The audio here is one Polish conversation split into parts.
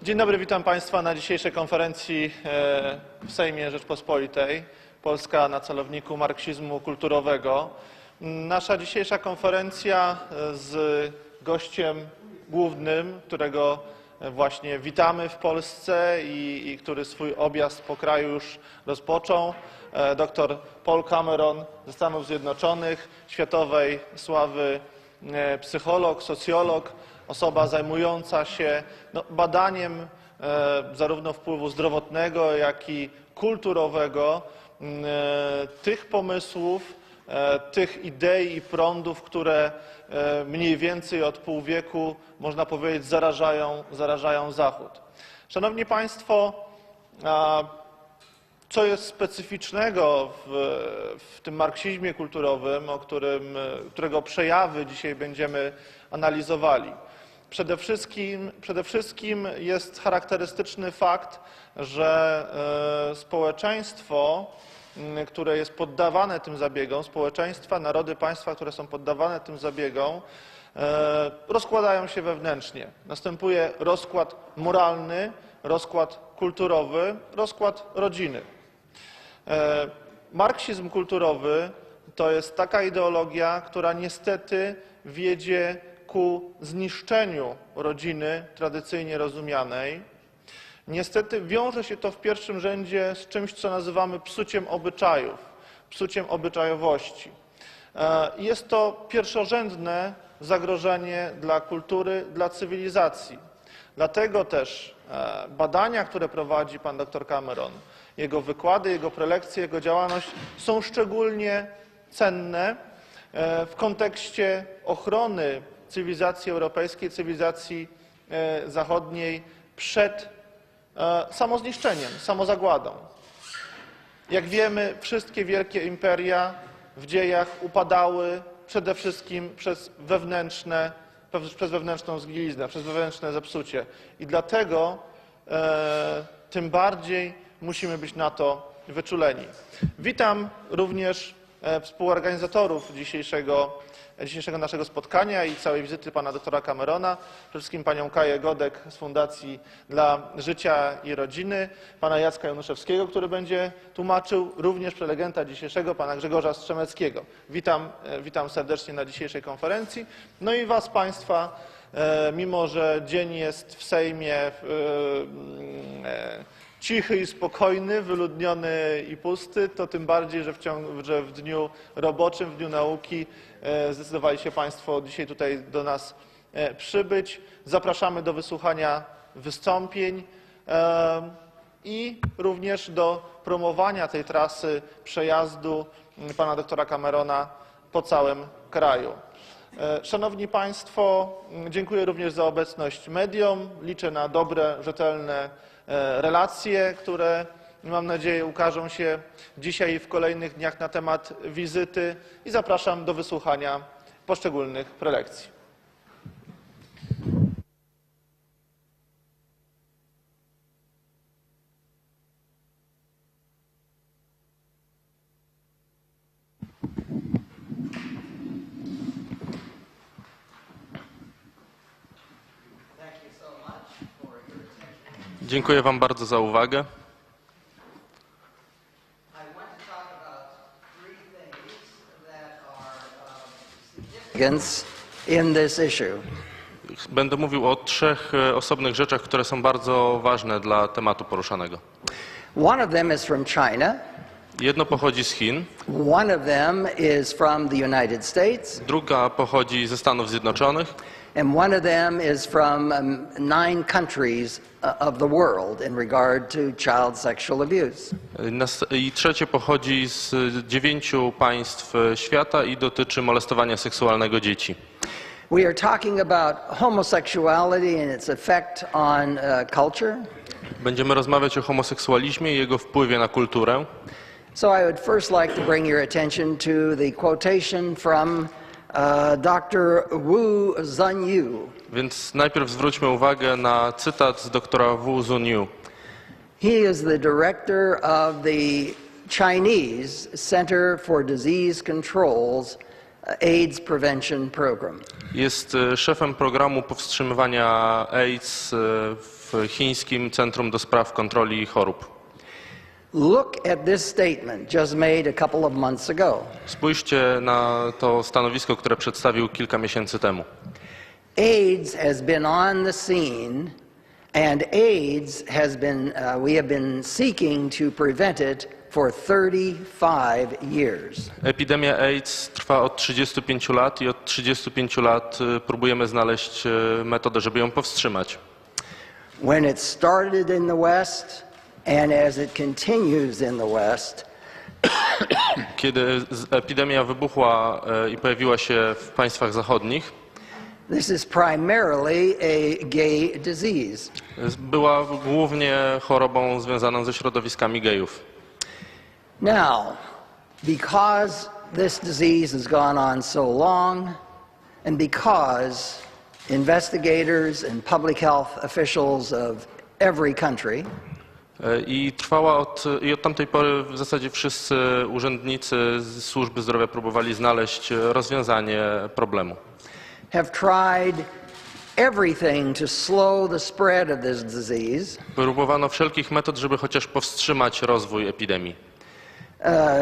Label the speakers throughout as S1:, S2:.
S1: Dzień dobry, witam Państwa na dzisiejszej konferencji w Sejmie Rzeczpospolitej. Polska na celowniku marksizmu kulturowego. Nasza dzisiejsza konferencja z gościem głównym, którego właśnie witamy w Polsce i który swój objazd po kraju już rozpoczął, dr Paul Cameron ze Stanów Zjednoczonych, światowej sławy psycholog, socjolog, osoba zajmująca się badaniem zarówno wpływu zdrowotnego, jak i kulturowego tych pomysłów, tych idei i prądów, które mniej więcej od pół wieku, można powiedzieć, zarażają Zachód. Szanowni Państwo, co jest specyficznego w tym marksizmie kulturowym, którego przejawy dzisiaj będziemy analizowali? Przede wszystkim jest charakterystyczny fakt, że społeczeństwo, które jest poddawane tym zabiegom, społeczeństwa, narody, państwa, które są poddawane tym zabiegom, rozkładają się wewnętrznie. Następuje rozkład moralny, rozkład kulturowy, rozkład rodziny. Marksizm kulturowy to jest taka ideologia, która niestety wiedzie ku zniszczeniu rodziny tradycyjnie rozumianej. Niestety wiąże się to w pierwszym rzędzie z czymś, co nazywamy psuciem obyczajów, psuciem obyczajowości. Jest to pierwszorzędne zagrożenie dla kultury, dla cywilizacji. Dlatego też badania, które prowadzi pan dr Cameron, jego wykłady, jego prelekcje, jego działalność są szczególnie cenne w kontekście ochrony cywilizacji europejskiej, cywilizacji zachodniej przed samozniszczeniem, samozagładą. Jak wiemy, wszystkie wielkie imperia w dziejach upadały przede wszystkim przez wewnętrzną zgniliznę, przez wewnętrzne zepsucie. I dlatego tym bardziej musimy być na to wyczuleni. Witam również współorganizatorów dzisiejszego naszego spotkania i całej wizyty pana doktora Camerona, przede wszystkim panią Kaję Godek z Fundacji dla Życia i Rodziny, pana Jacka Januszewskiego, który będzie tłumaczył, również prelegenta dzisiejszego, pana Grzegorza Strzemeckiego. Witam serdecznie na dzisiejszej konferencji. No i was państwa, mimo że dzień jest w Sejmie cichy i spokojny, wyludniony i pusty, to tym bardziej, że w dniu roboczym, w dniu nauki zdecydowali się państwo dzisiaj tutaj do nas przybyć. Zapraszamy do wysłuchania wystąpień i również do promowania tej trasy przejazdu pana doktora Camerona po całym kraju. Szanowni Państwo, dziękuję również za obecność mediom. Liczę na dobre, rzetelne relacje, które mam nadzieję ukażą się dzisiaj i w kolejnych dniach na temat wizyty i zapraszam do wysłuchania poszczególnych prelekcji.
S2: Dziękuję Wam bardzo za uwagę.
S3: In this issue.
S2: Będę mówił o trzech osobnych rzeczach, które są bardzo ważne dla tematu poruszanego.
S3: One of them is from China.
S2: Jedno pochodzi z Chin.
S3: One of them is from the United States.
S2: Druga pochodzi ze Stanów Zjednoczonych.
S3: And one of them is from 9 countries of the world in regard to child sexual abuse.
S2: I trzecie pochodzi z 9 państw świata i dotyczy molestowania seksualnego dzieci.
S3: We are talking about homosexuality and its effect on culture.
S2: Będziemy rozmawiać o homoseksualizmie i jego wpływie na kulturę.
S3: So I would first like to bring your attention to the quotation from Dr. Wu Zunyu.
S2: Więc najpierw zwróćmy uwagę na cytat z doktora Wu Zunyu.
S3: He is the director of the Chinese Center for Disease Control's AIDS Prevention Program.
S2: Jest szefem programu powstrzymywania AIDS w Chińskim Centrum do Spraw Kontroli Chorób.
S3: Look at this statement just made a couple of months ago.
S2: Spójrzcie na to stanowisko, które przedstawił kilka miesięcy temu.
S3: AIDS has been on the scene, and AIDS has been, we have been seeking to prevent it for 35 years.
S2: Epidemia AIDS trwa od 35 lat i od 35 lat próbujemy znaleźć metodę, żeby ją powstrzymać.
S3: When it started in the West and as it continues in the West,
S2: Kiedy epidemia wybuchła i pojawiła się w państwach zachodnich,
S3: this is primarily a gay disease.
S2: była głównie chorobą związaną ze środowiskami gejów.
S3: Now, because this disease has gone on so long, and because investigators and public health officials of every country
S2: I od tamtej pory w zasadzie wszyscy urzędnicy z służby zdrowia próbowali znaleźć rozwiązanie problemu.
S3: have tried everything to slow the spread of this disease.
S2: Próbowano wszelkich metod, żeby chociaż powstrzymać rozwój epidemii.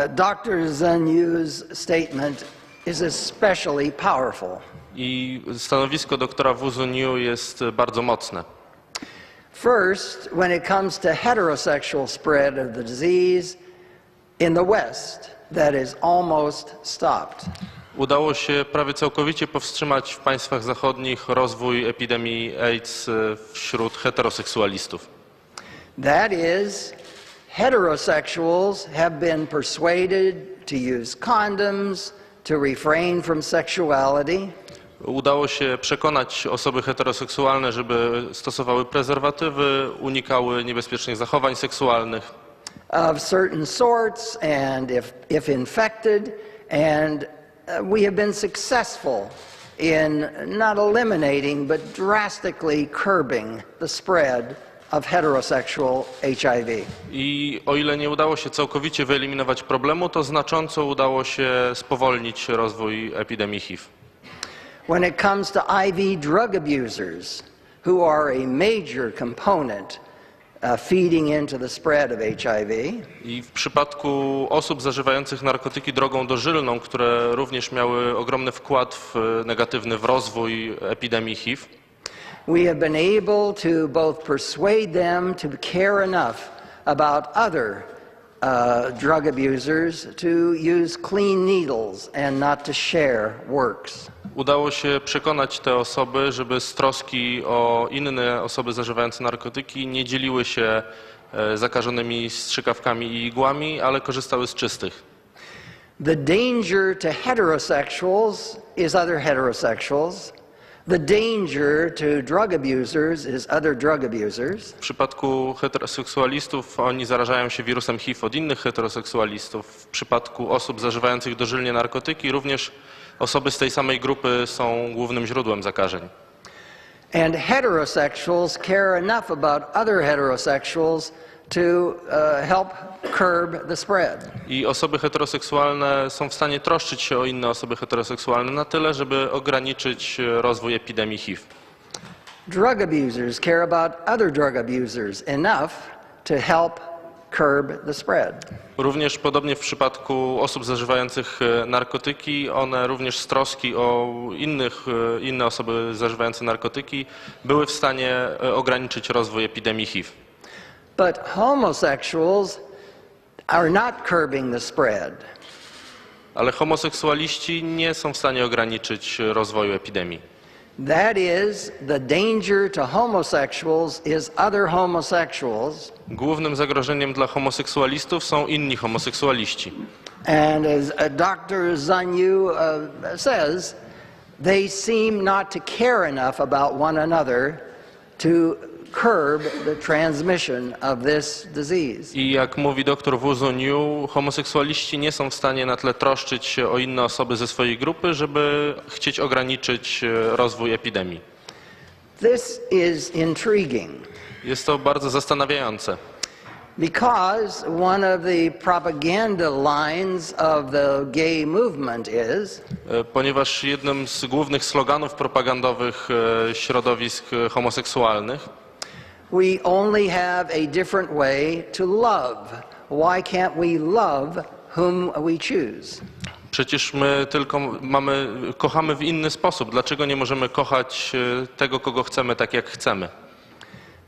S3: Dr. Zanyu's statement is especially powerful.
S2: I stanowisko doktora Wu Zuniu jest bardzo mocne.
S3: First, when it comes to heterosexual spread of the disease in the West, that is almost stopped.
S2: Udało się prawie całkowicie powstrzymać w państwach zachodnich rozwój epidemii AIDS wśród heteroseksualistów.
S3: That is, heterosexuals have been persuaded to use condoms, to refrain from sexuality.
S2: Udało się przekonać osoby heteroseksualne, żeby stosowały prezerwatywy, unikały niebezpiecznych zachowań seksualnych.
S3: Of certain sorts, and if infected, and we have been successful in not eliminating but drastically curbing the spread of heterosexual HIV.
S2: I o ile nie udało się całkowicie wyeliminować problemu, to znacząco udało się spowolnić rozwój epidemii HIV.
S3: When it comes to IV drug abusers, who are a major component feeding into the spread of HIV.
S2: I w przypadku osób zażywających narkotyki drogą dożylną, które również miały ogromny wkład negatywny w rozwój epidemii HIV,
S3: we have been able to both persuade them to care enough about other drug abusers to use clean needles and not to share works.
S2: Udało się przekonać te osoby, żeby z troski o inne osoby zażywające narkotyki nie dzieliły się zakażonymi strzykawkami i igłami, ale korzystały z czystych.
S3: The danger to heterosexuals is other heterosexuals. The danger to drug abusers is other drug abusers.
S2: W przypadku heteroseksualistów oni zarażają się wirusem HIV od innych heteroseksualistów. W przypadku osób zażywających dożylnie narkotyki również osoby z tej samej grupy są głównym źródłem zakażeń.
S3: And heterosexuals care enough about other heterosexuals to help curb the spread.
S2: I osoby heteroseksualne są w stanie troszczyć się o inne osoby heteroseksualne na tyle, żeby ograniczyć rozwój epidemii HIV.
S3: Drug abusers care about other drug abusers enough to help curb the spread.
S2: Również podobnie w przypadku osób zażywających narkotyki, one również z troski o inne osoby zażywające narkotyki były w stanie ograniczyć rozwój epidemii HIV.
S3: But homosexuals are not curbing the spread.
S2: Ale homoseksualiści nie są w stanie ograniczyć rozwoju epidemii.
S3: That is, the danger to homosexuals is other homosexuals.
S2: Głównym zagrożeniem dla homoseksualistów są inni homoseksualiści.
S3: And as Dr. Zanyu says, they seem not to care enough about one another to curb the transmission of this disease.
S2: I jak mówi dr Wu Zuniu, homoseksualiści nie są w stanie na tyle troszczyć się o inne osoby ze swojej grupy, żeby chcieć ograniczyć rozwój epidemii.
S3: This is intriguing.
S2: Jest to bardzo zastanawiające.
S3: Because one of the propaganda lines of the gay movement is
S2: Ponieważ jednym z głównych sloganów propagandowych środowisk homoseksualnych
S3: we only have a different way to love. Why can't we love whom we choose?
S2: przecież my tylko kochamy w inny sposób. Dlaczego nie możemy kochać tego, kogo chcemy, tak jak chcemy?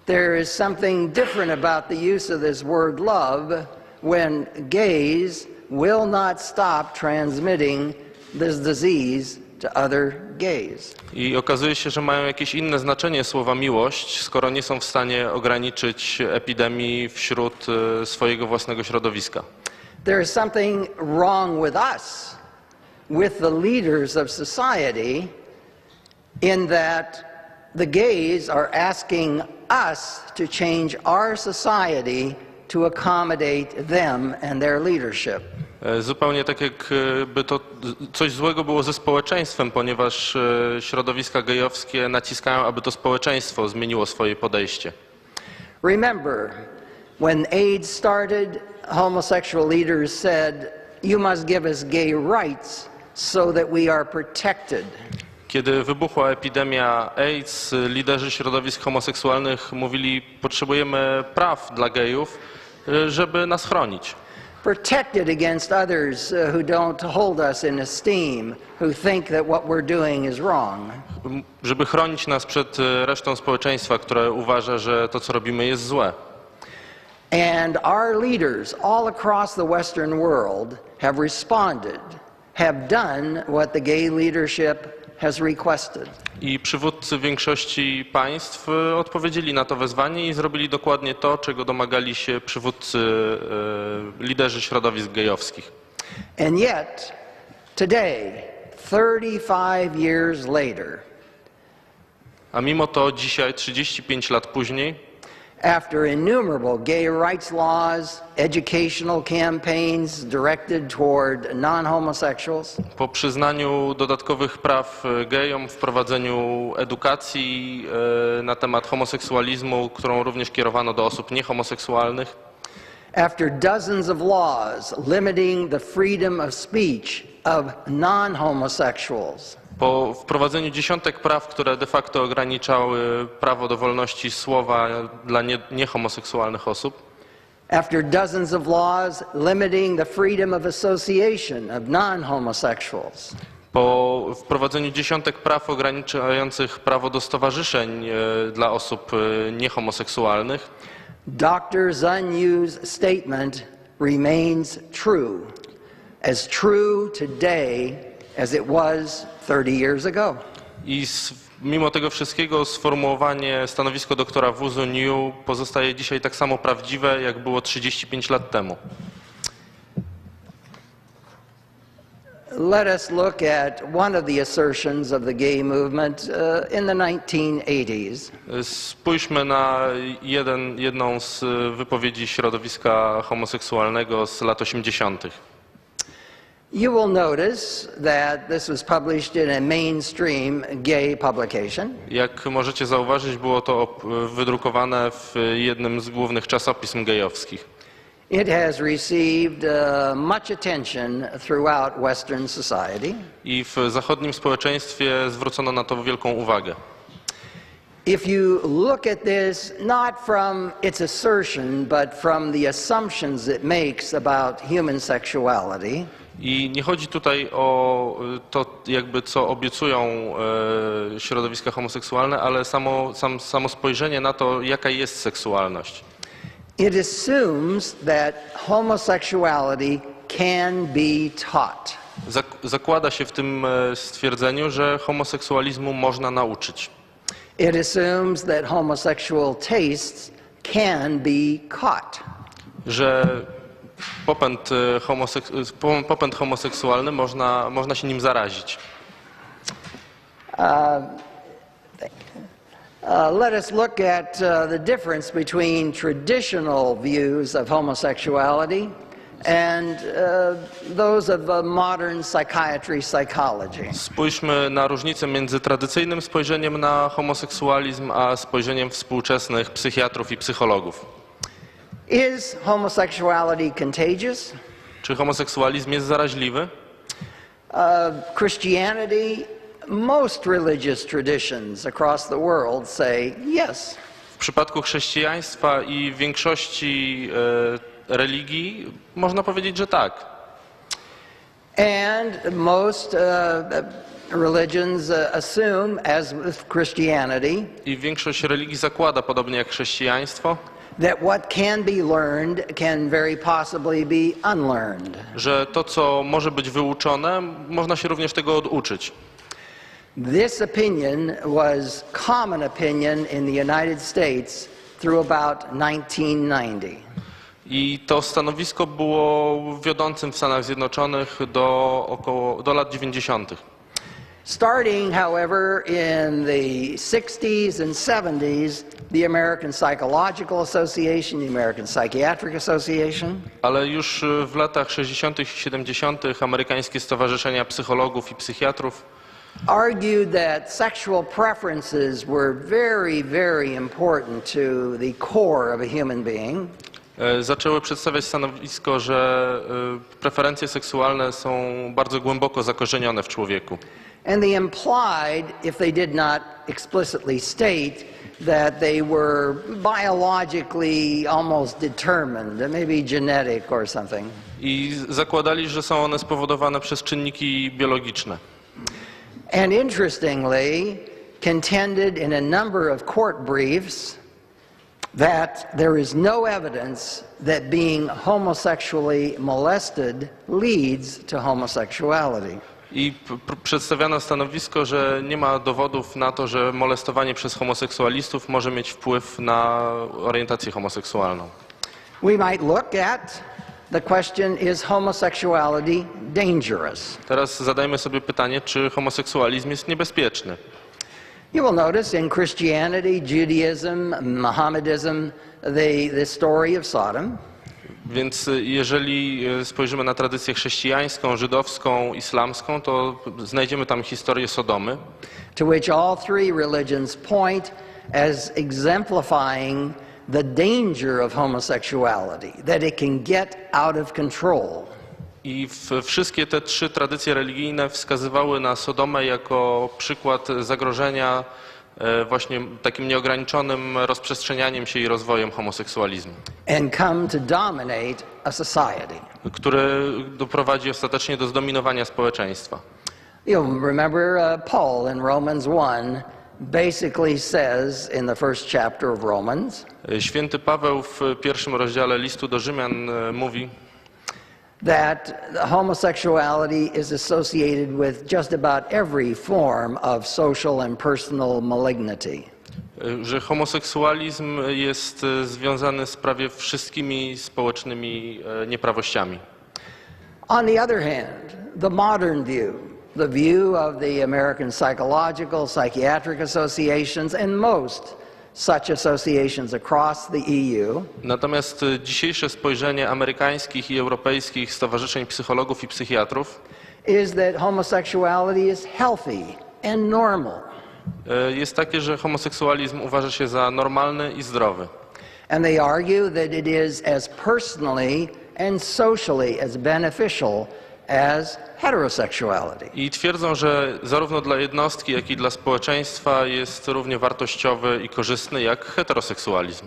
S3: There is something different about the use of this word love when gays will not stop transmitting this disease to other gays.
S2: I okazuje się, że mają jakieś inne znaczenie słowa miłość, skoro nie są w stanie ograniczyć epidemii wśród swojego własnego środowiska.
S3: There is something wrong with us, with the leaders of society, in that the gays are asking us to change our society to accommodate them and their leadership.
S2: Zupełnie tak jakby to coś złego było ze społeczeństwem, ponieważ środowiska gejowskie naciskają, aby to społeczeństwo zmieniło swoje podejście.
S3: Remember, when AIDS started, homosexual leaders said, "You must give us gay rights so that we are protected."
S2: Kiedy wybuchła epidemia AIDS, liderzy środowisk homoseksualnych mówili, potrzebujemy praw dla gejów, żeby nas chronić.
S3: Protected against others who don't hold us in esteem, who think that what we're doing is wrong.
S2: Żeby chronić nas przed resztą społeczeństwa, które uważa, że to, co robimy, jest złe.
S3: And our leaders all across the Western world have responded, have done what the gay leadership has requested.
S2: I przywódcy większości państw odpowiedzieli na to wezwanie i zrobili dokładnie to, czego domagali się przywódcy, liderzy środowisk gejowskich.
S3: And yet, today, 35 years later,
S2: A mimo to dzisiaj, 35 lat później,
S3: after innumerable gay rights laws, educational campaigns directed toward non-homosexuals,
S2: po przyznaniu dodatkowych praw gejom, wprowadzeniu edukacji na temat homoseksualizmu, którą również kierowano do osób niehomoseksualnych,
S3: after dozens of laws limiting the freedom of speech of non-homosexuals,
S2: po wprowadzeniu dziesiątek praw, które de facto ograniczały prawo do wolności słowa dla niehomoseksualnych osób,
S3: after dozens of laws limiting the freedom of association of non-homosexuals,
S2: po wprowadzeniu dziesiątek praw ograniczających prawo do stowarzyszeń dla osób niehomoseksualnych,
S3: Dr. Zanyu's statement remains true today as it was 30 years ago.
S2: i mimo tego wszystkiego sformułowanie stanowisko doktora Wu Zuniu pozostaje dzisiaj tak samo prawdziwe, jak było 35 lat temu.
S3: Let us look at one of the assertions of the gay movement in the 1980s.
S2: Spójrzmy na jedną z wypowiedzi środowiska homoseksualnego z lat 80.
S3: You will notice that this was published in a mainstream gay publication.
S2: Jak możecie zauważyć, było to wydrukowane w jednym z głównych czasopism gejowskich.
S3: It has received much attention throughout Western society.
S2: I w zachodnim społeczeństwie zwrócono na to wielką uwagę.
S3: If you look at this not from its assertion, but from the assumptions it makes about human sexuality,
S2: I nie chodzi tutaj o to, jakby co obiecują środowiska homoseksualne, ale samo spojrzenie na to, jaka jest seksualność.
S3: it assumes that homosexuality can be taught.
S2: Zakłada się w tym stwierdzeniu, że homoseksualizmu można nauczyć.
S3: It assumes that homosexual tastes can be caught.
S2: Że popęd homoseksualny można się nim zarazić.
S3: Let us look at the difference between traditional views of homosexuality and those of modern psychology.
S2: Spójrzmy na różnicę między tradycyjnym spojrzeniem na homoseksualizm, a spojrzeniem współczesnych psychiatrów i psychologów.
S3: Is homosexuality contagious?
S2: Czy homoseksualizm jest zaraźliwy?
S3: Christianity, most religious traditions across the world say yes.
S2: W przypadku chrześcijaństwa i większości religii można powiedzieć, że tak.
S3: And most religions assume, as with Christianity,
S2: I większość religii zakłada, podobnie jak chrześcijaństwo,
S3: that what can be learned can very possibly be unlearned.
S2: że to, co może być wyuczone, można się również tego oduczyć.
S3: This opinion was common opinion in the United States through about 1990.
S2: I to stanowisko było wiodącym w Stanach Zjednoczonych do lat 90.
S3: Starting, however, in the 60s and 70s, the American Psychological Association, the American Psychiatric Association,
S2: Ale już w latach 60. i 70. amerykańskie stowarzyszenia psychologów i psychiatrów
S3: argued that sexual preferences were very, very important to the core of a human being.
S2: Zaczęły przedstawiać stanowisko, że preferencje seksualne są bardzo głęboko zakorzenione w człowieku.
S3: And they implied, if they did not explicitly state, that they were biologically almost determined, maybe genetic or something.
S2: I zakładali, że są one spowodowane przez czynniki biologiczne.
S3: And interestingly, contended in a number of court briefs that there is no evidence that being homosexually molested leads to homosexuality.
S2: I przedstawiano stanowisko, że nie ma dowodów na to, że molestowanie przez homoseksualistów może mieć wpływ na orientację homoseksualną.
S3: We might look at the question, is homosexuality dangerous?
S2: Teraz zadajmy sobie pytanie, czy homoseksualizm jest niebezpieczny.
S3: You will notice in Christianity, Judaism, Mohammedanism, the story of Sodom.
S2: Więc jeżeli spojrzymy na tradycję chrześcijańską, żydowską, islamską, to znajdziemy tam historię Sodomy,
S3: To which all three religions point as exemplifying the danger of homosexuality, that it can get out of control.
S2: i wszystkie te trzy tradycje religijne wskazywały na Sodomę jako przykład zagrożenia właśnie takim nieograniczonym rozprzestrzenianiem się i rozwojem homoseksualizmu,
S3: And come to dominate a society.
S2: który doprowadzi ostatecznie do zdominowania społeczeństwa.
S3: You'll remember Paul in Romans 1 basically says in the first chapter of Romans
S2: Święty Paweł w pierwszym rozdziale listu do Rzymian mówi,
S3: that homosexuality is associated with just about every form of social and personal malignity.
S2: że homoseksualizm jest związany z prawie wszystkimi społecznymi nieprawościami.
S3: On the other hand, the modern view, the view of the American Psychological, Psychiatric Associations and most such associations across the EU,
S2: Natomiast dzisiejsze spojrzenie amerykańskich i europejskich stowarzyszeń psychologów i psychiatrów
S3: is that homosexuality is healthy and normal.
S2: jest takie, że homoseksualizm uważa się za normalny i zdrowy.
S3: And they argue that it is as personally and socially as beneficial as heterosexuality.
S2: I twierdzą, że zarówno dla jednostki, jak i dla społeczeństwa jest równie wartościowy i korzystny jak heteroseksualizm.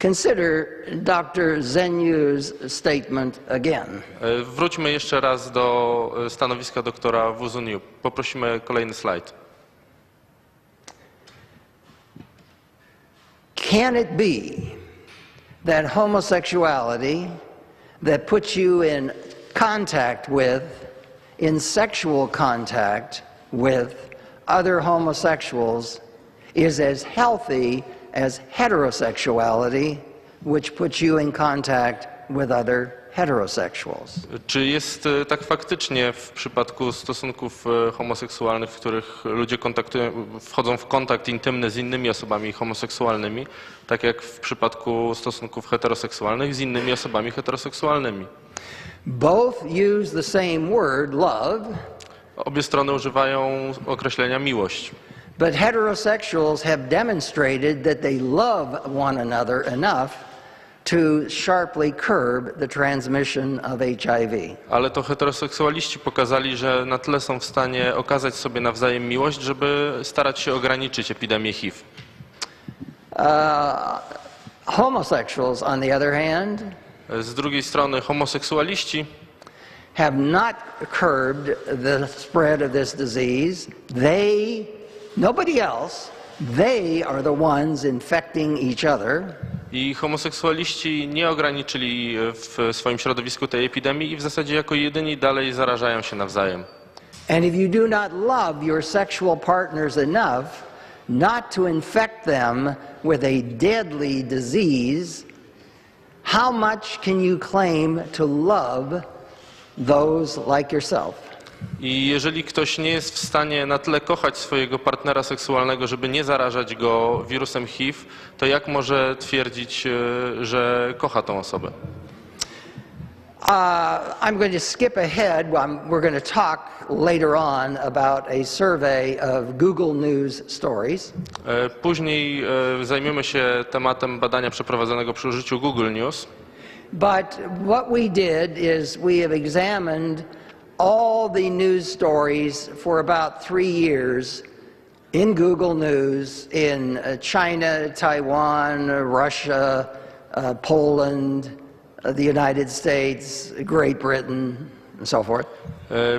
S3: Consider Dr. Zenyu's statement again.
S2: Wróćmy jeszcze raz do stanowiska doktora Wuzuniu. Poprosimy kolejny slajd.
S3: Can it be that homosexuality that puts you in contact with, in sexual contact with other homosexuals is as healthy as heterosexuality, which puts you in contact with other heterosexuals?
S2: Czy jest tak faktycznie w przypadku stosunków homoseksualnych, w których ludzie wchodzą w kontakt intymny z innymi osobami homoseksualnymi, tak jak w przypadku stosunków heteroseksualnych z innymi osobami heteroseksualnymi?
S3: Both use the same word, love,
S2: Obie strony używają określenia miłość.
S3: but heterosexuals have demonstrated that they love one another enough to sharply curb the transmission of HIV.
S2: Ale to heteroseksualiści pokazali, że na tyle są w stanie okazać sobie nawzajem miłość, żeby starać się ograniczyć epidemię HIV.
S3: Homosexuals, on the other hand,
S2: Z drugiej strony homoseksualiści
S3: have not curbed the spread of this disease. Nobody else, they are the ones infecting each other.
S2: i homoseksualiści nie ograniczyli w swoim środowisku tej epidemii i w zasadzie jako jedyni dalej zarażają się nawzajem.
S3: And if you do not love your sexual partners enough not to infect them with a deadly disease, how much can you claim to love those like yourself?
S2: I jeżeli ktoś nie jest w stanie na tyle kochać swojego partnera seksualnego, żeby nie zarażać go wirusem HIV, to jak może twierdzić, że kocha tą osobę?
S3: I'm going to skip ahead. We're going to talk later on about a survey of Google News stories.
S2: Później zajmiemy się tematem badania przeprowadzonego przy użyciu Google News.
S3: But what we did is we have examined all the news stories for about 3 years in Google News in China, Taiwan, Russia, Poland, the United States, Great Britain, and so forth.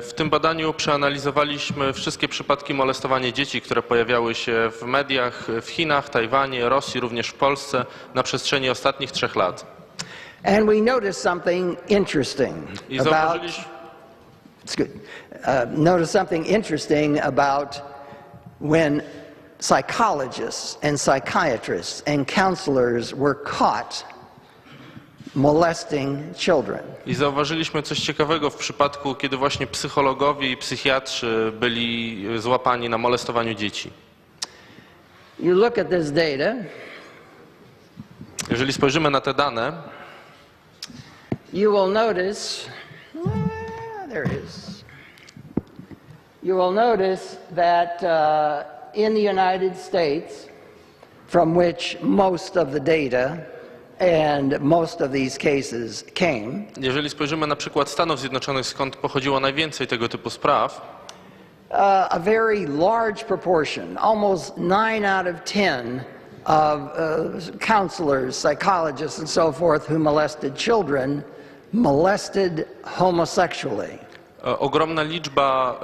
S2: W tym badaniu przeanalizowaliśmy wszystkie przypadki molestowania dzieci, które pojawiały się w mediach w Chinach, Tajwanie, Rosji, również w Polsce na przestrzeni ostatnich 3 lat.
S3: And we noticed something interesting
S2: I
S3: about
S2: zauważyliśmy,
S3: noticed something interesting about when psychologists and psychiatrists and counselors were caught molesting children.
S2: I zauważyliśmy coś ciekawego w przypadku, kiedy właśnie psychologowie i psychiatrzy byli złapani na molestowaniu dzieci.
S3: You look at this data,
S2: Jeżeli spojrzymy na te dane,
S3: you will notice, there it is. You will notice that in the United States, from which most of the data and most of these cases came,
S2: jeżeli spojrzymy na przykład Stanów Zjednoczonych, skąd pochodziło najwięcej tego typu spraw,
S3: a very large proportion, almost 9 out of 10 of counselors, psychologists and so forth who molested children molested homosexually.
S2: ogromna liczba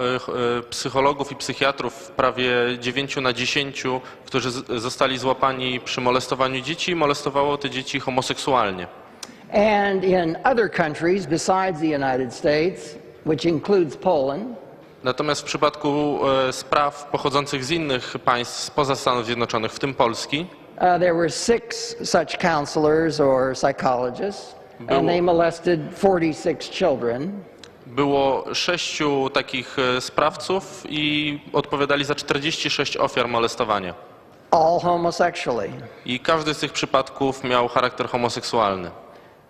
S2: psychologów i psychiatrów, prawie 9 na 10, którzy zostali złapani przy molestowaniu dzieci, molestowało te dzieci homoseksualnie.
S3: And in other countries besides the United States, which includes Poland,
S2: Natomiast w przypadku spraw pochodzących z innych państw spoza Stanów Zjednoczonych, w tym Polski,
S3: there were 6 such counselors or psychologists, and they molested 46 children.
S2: było 6 takich sprawców i odpowiadali za 46 ofiar molestowania.
S3: All homosexually.
S2: I każdy z tych przypadków miał charakter homoseksualny.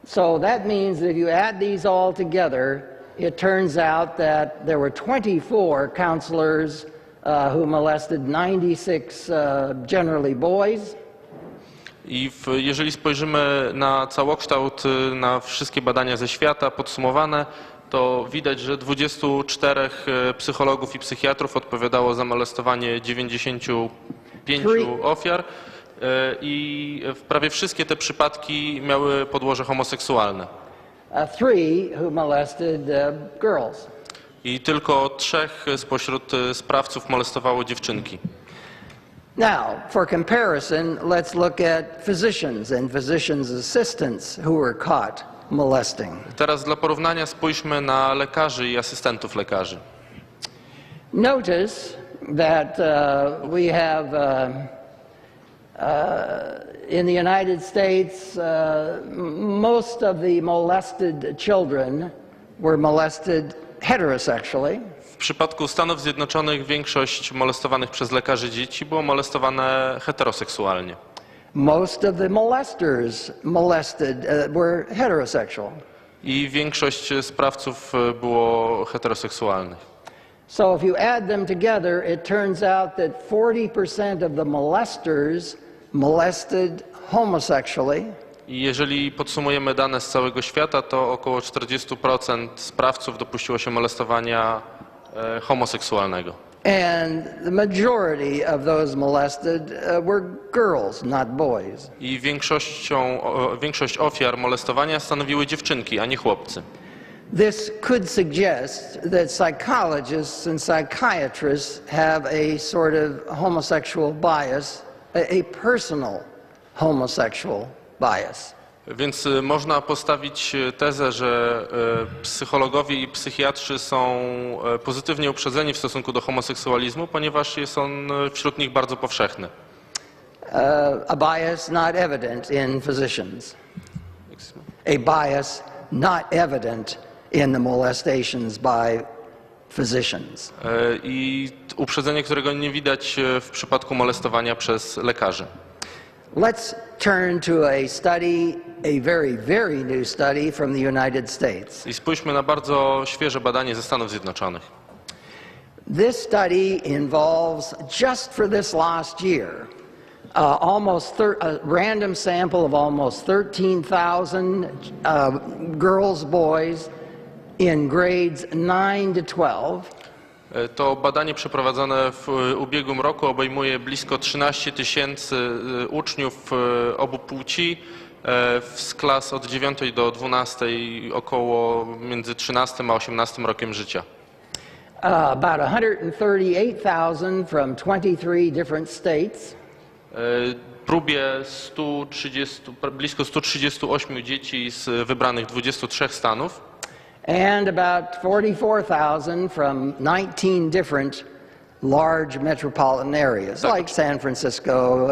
S3: So that means if you add these all together, it turns out that there were 24 counselors who molested 96 generally boys.
S2: I jeżeli spojrzymy na całokształt, na wszystkie badania ze świata podsumowane, to widać, że 24 psychologów i psychiatrów odpowiadało za molestowanie 95 ofiar i prawie wszystkie te przypadki miały podłoże homoseksualne.
S3: 3 who molested girls.
S2: I tylko 3 spośród sprawców molestowało dziewczynki.
S3: Now, for comparison, let's look at physicians and physicians' assistants who were caught molesting.
S2: Teraz dla porównania spójrzmy na lekarzy i asystentów lekarzy.
S3: Notice that we have in the United States most of the molested children were molested heterosexually.
S2: W przypadku Stanów Zjednoczonych większość molestowanych przez lekarzy dzieci było molestowane heteroseksualnie.
S3: Most of the molesters were heterosexual.
S2: I większość sprawców było heteroseksualnych.
S3: So if you add them together, it turns out that 40% of the molesters molested homosexually.
S2: I jeżeli podsumujemy dane z całego świata, to około 40% sprawców dopuściło się molestowania homoseksualnego.
S3: And the majority of those molested were girls, not boys.
S2: I większość ofiar molestowania stanowiły dziewczynki, a nie chłopcy.
S3: This could suggest that psychologists and psychiatrists have a sort of homosexual bias, a personal homosexual bias.
S2: Więc można postawić tezę, że psychologowie i psychiatrzy są pozytywnie uprzedzeni w stosunku do homoseksualizmu, ponieważ jest on wśród nich bardzo powszechny.
S3: A bias not evident in physicians. A bias not evident in the molestations by physicians.
S2: I uprzedzenie, którego nie widać w przypadku molestowania przez lekarzy.
S3: Let's turn to a study, a very, very new study from the United States.
S2: I spójrzmy na bardzo świeże badanie ze Stanów Zjednoczonych.
S3: This study involves, just for this last year, a random sample of almost 13,000 girls, boys in grades 9 to 12.
S2: To badanie przeprowadzone w ubiegłym roku obejmuje blisko 13 000 uczniów obu płci z klas od 9 do 12, około między 13 a 18 rokiem życia.
S3: About 138,000 from 23 different states.
S2: Próbie blisko 138 dzieci z wybranych 23 stanów.
S3: And about 44,000 from 19 different large metropolitan areas, like San Francisco,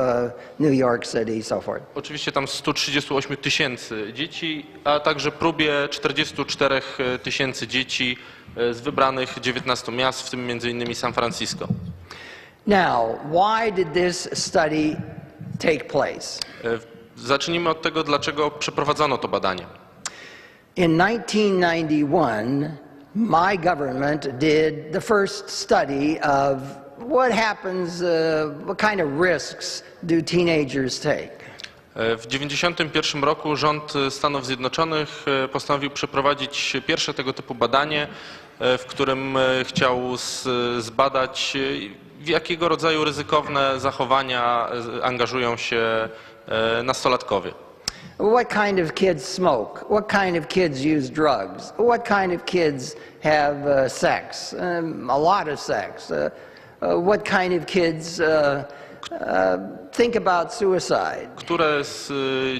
S3: New York City, so forth.
S2: Oczywiście tam 138 000 dzieci, a także próbie 44 000 dzieci z wybranych 19 miast, w tym między innymi San Francisco.
S3: Now, why did this study take place?
S2: Zacznijmy od tego, dlaczego przeprowadzono to badanie.
S3: In 1991, my government did the first study of what happens, what kind of risks do teenagers take.
S2: W 1991 roku rząd Stanów Zjednoczonych postanowił przeprowadzić pierwsze tego typu badanie, w którym chciał zbadać, w jakiego rodzaju ryzykowne zachowania angażują się nastolatkowie.
S3: What kind of kids smoke? What kind of kids use drugs? What kind of kids have sex? A lot of sex. What kind of kids think about suicide?
S2: Które z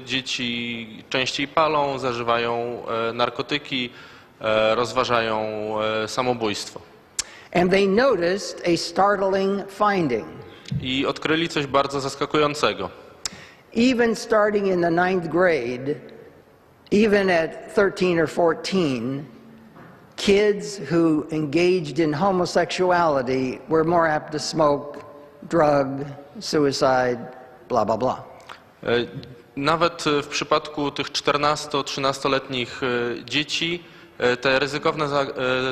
S2: dzieci częściej palą, zażywają narkotyki, rozważają samobójstwo.
S3: And they noticed a startling finding.
S2: I odkryli coś bardzo zaskakującego.
S3: Even starting in the 9th grade, even at 13 or 14, kids who engaged in homosexuality were more apt to smoke, drug, suicide, blah, blah, blah.
S2: Nawet w przypadku tych 14-13-letnich dzieci te ryzykowne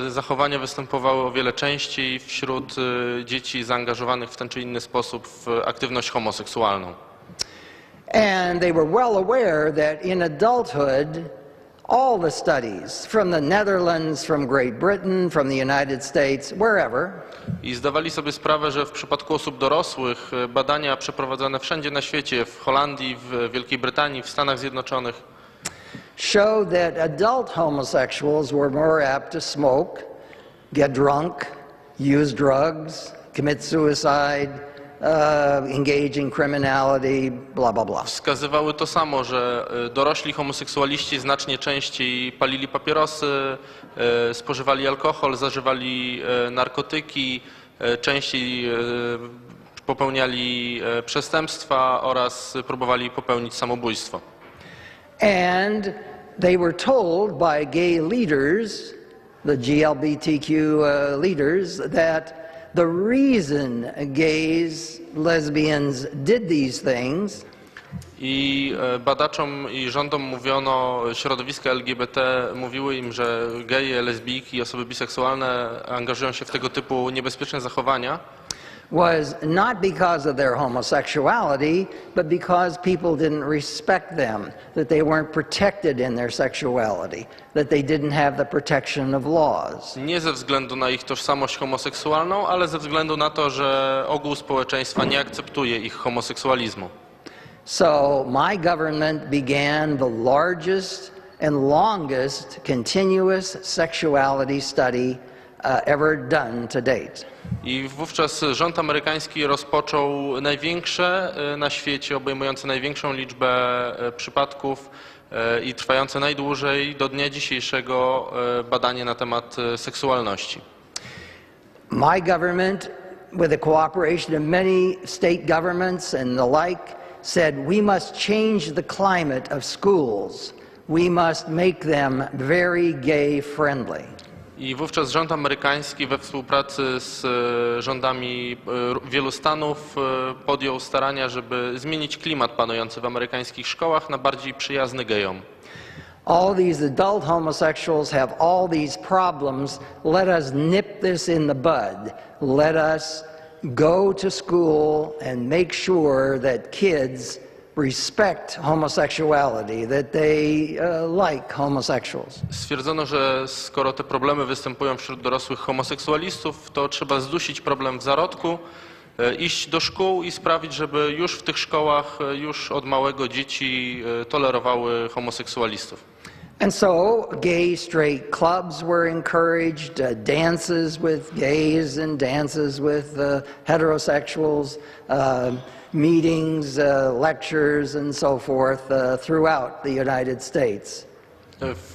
S2: zachowania występowały o wiele częściej wśród dzieci zaangażowanych w ten czy inny sposób w aktywność homoseksualną.
S3: And they were well aware that in adulthood, all the studies from the Netherlands, from Great Britain, from the United States, wherever,
S2: I zdawali sobie sprawę, że w przypadku osób dorosłych badania przeprowadzane wszędzie na świecie, w Holandii, w Wielkiej Brytanii, w Stanach Zjednoczonych,
S3: showed that adult homosexuals were more apt to smoke, get drunk, use drugs, commit suicide, engage in criminality, blah, blah, blah.
S2: wskazywały to samo, że dorośli homoseksualiści znacznie częściej palili papierosy, spożywali alkohol, zażywali narkotyki, częściej popełniali przestępstwa oraz próbowali popełnić samobójstwo.
S3: And they were told by gay leaders, the GLBTQ leaders, that the reason gays, lesbians did these things
S2: I badaczom i rządom mówiono, środowiska LGBT mówiły im, że geje, lesbijki i osoby biseksualne angażują się w tego typu niebezpieczne zachowania.
S3: was not because of their homosexuality, but because people didn't respect them, that they weren't protected in their sexuality, that they didn't have the protection of laws.
S2: Nie ze względu na ich tożsamość homoseksualną, ale ze względu na to, że ogół społeczeństwa nie akceptuje ich homoseksualizmu.
S3: So my government began the largest and longest continuous sexuality study ever done to date.
S2: I wówczas rząd amerykański rozpoczął największe na świecie, obejmujące największą liczbę przypadków i trwające najdłużej do dnia dzisiejszego badanie na temat seksualności.
S3: My government, with the cooperation of many state governments and the like, said we must change the climate of schools. We must make them very gay friendly.
S2: I wówczas rząd amerykański we współpracy z rządami wielu stanów podjął starania, żeby zmienić klimat panujący w amerykańskich szkołach na bardziej przyjazny gejom.
S3: All these adult homosexuals have all these problems. Let us nip this in the bud. Let us go to school and make sure that kids respect homosexuality, that they like homosexuals.
S2: Stwierdzono, że skoro te problemy występują wśród dorosłych homoseksualistów, to trzeba zdusić problem w zarodku, iść do szkół i sprawić, żeby już w tych szkołach, już od małego dzieci tolerowały homoseksualistów.
S3: And so gay, straight clubs were encouraged, dances with gays and dances with heterosexuals, meetings, lectures and so forth throughout the United States.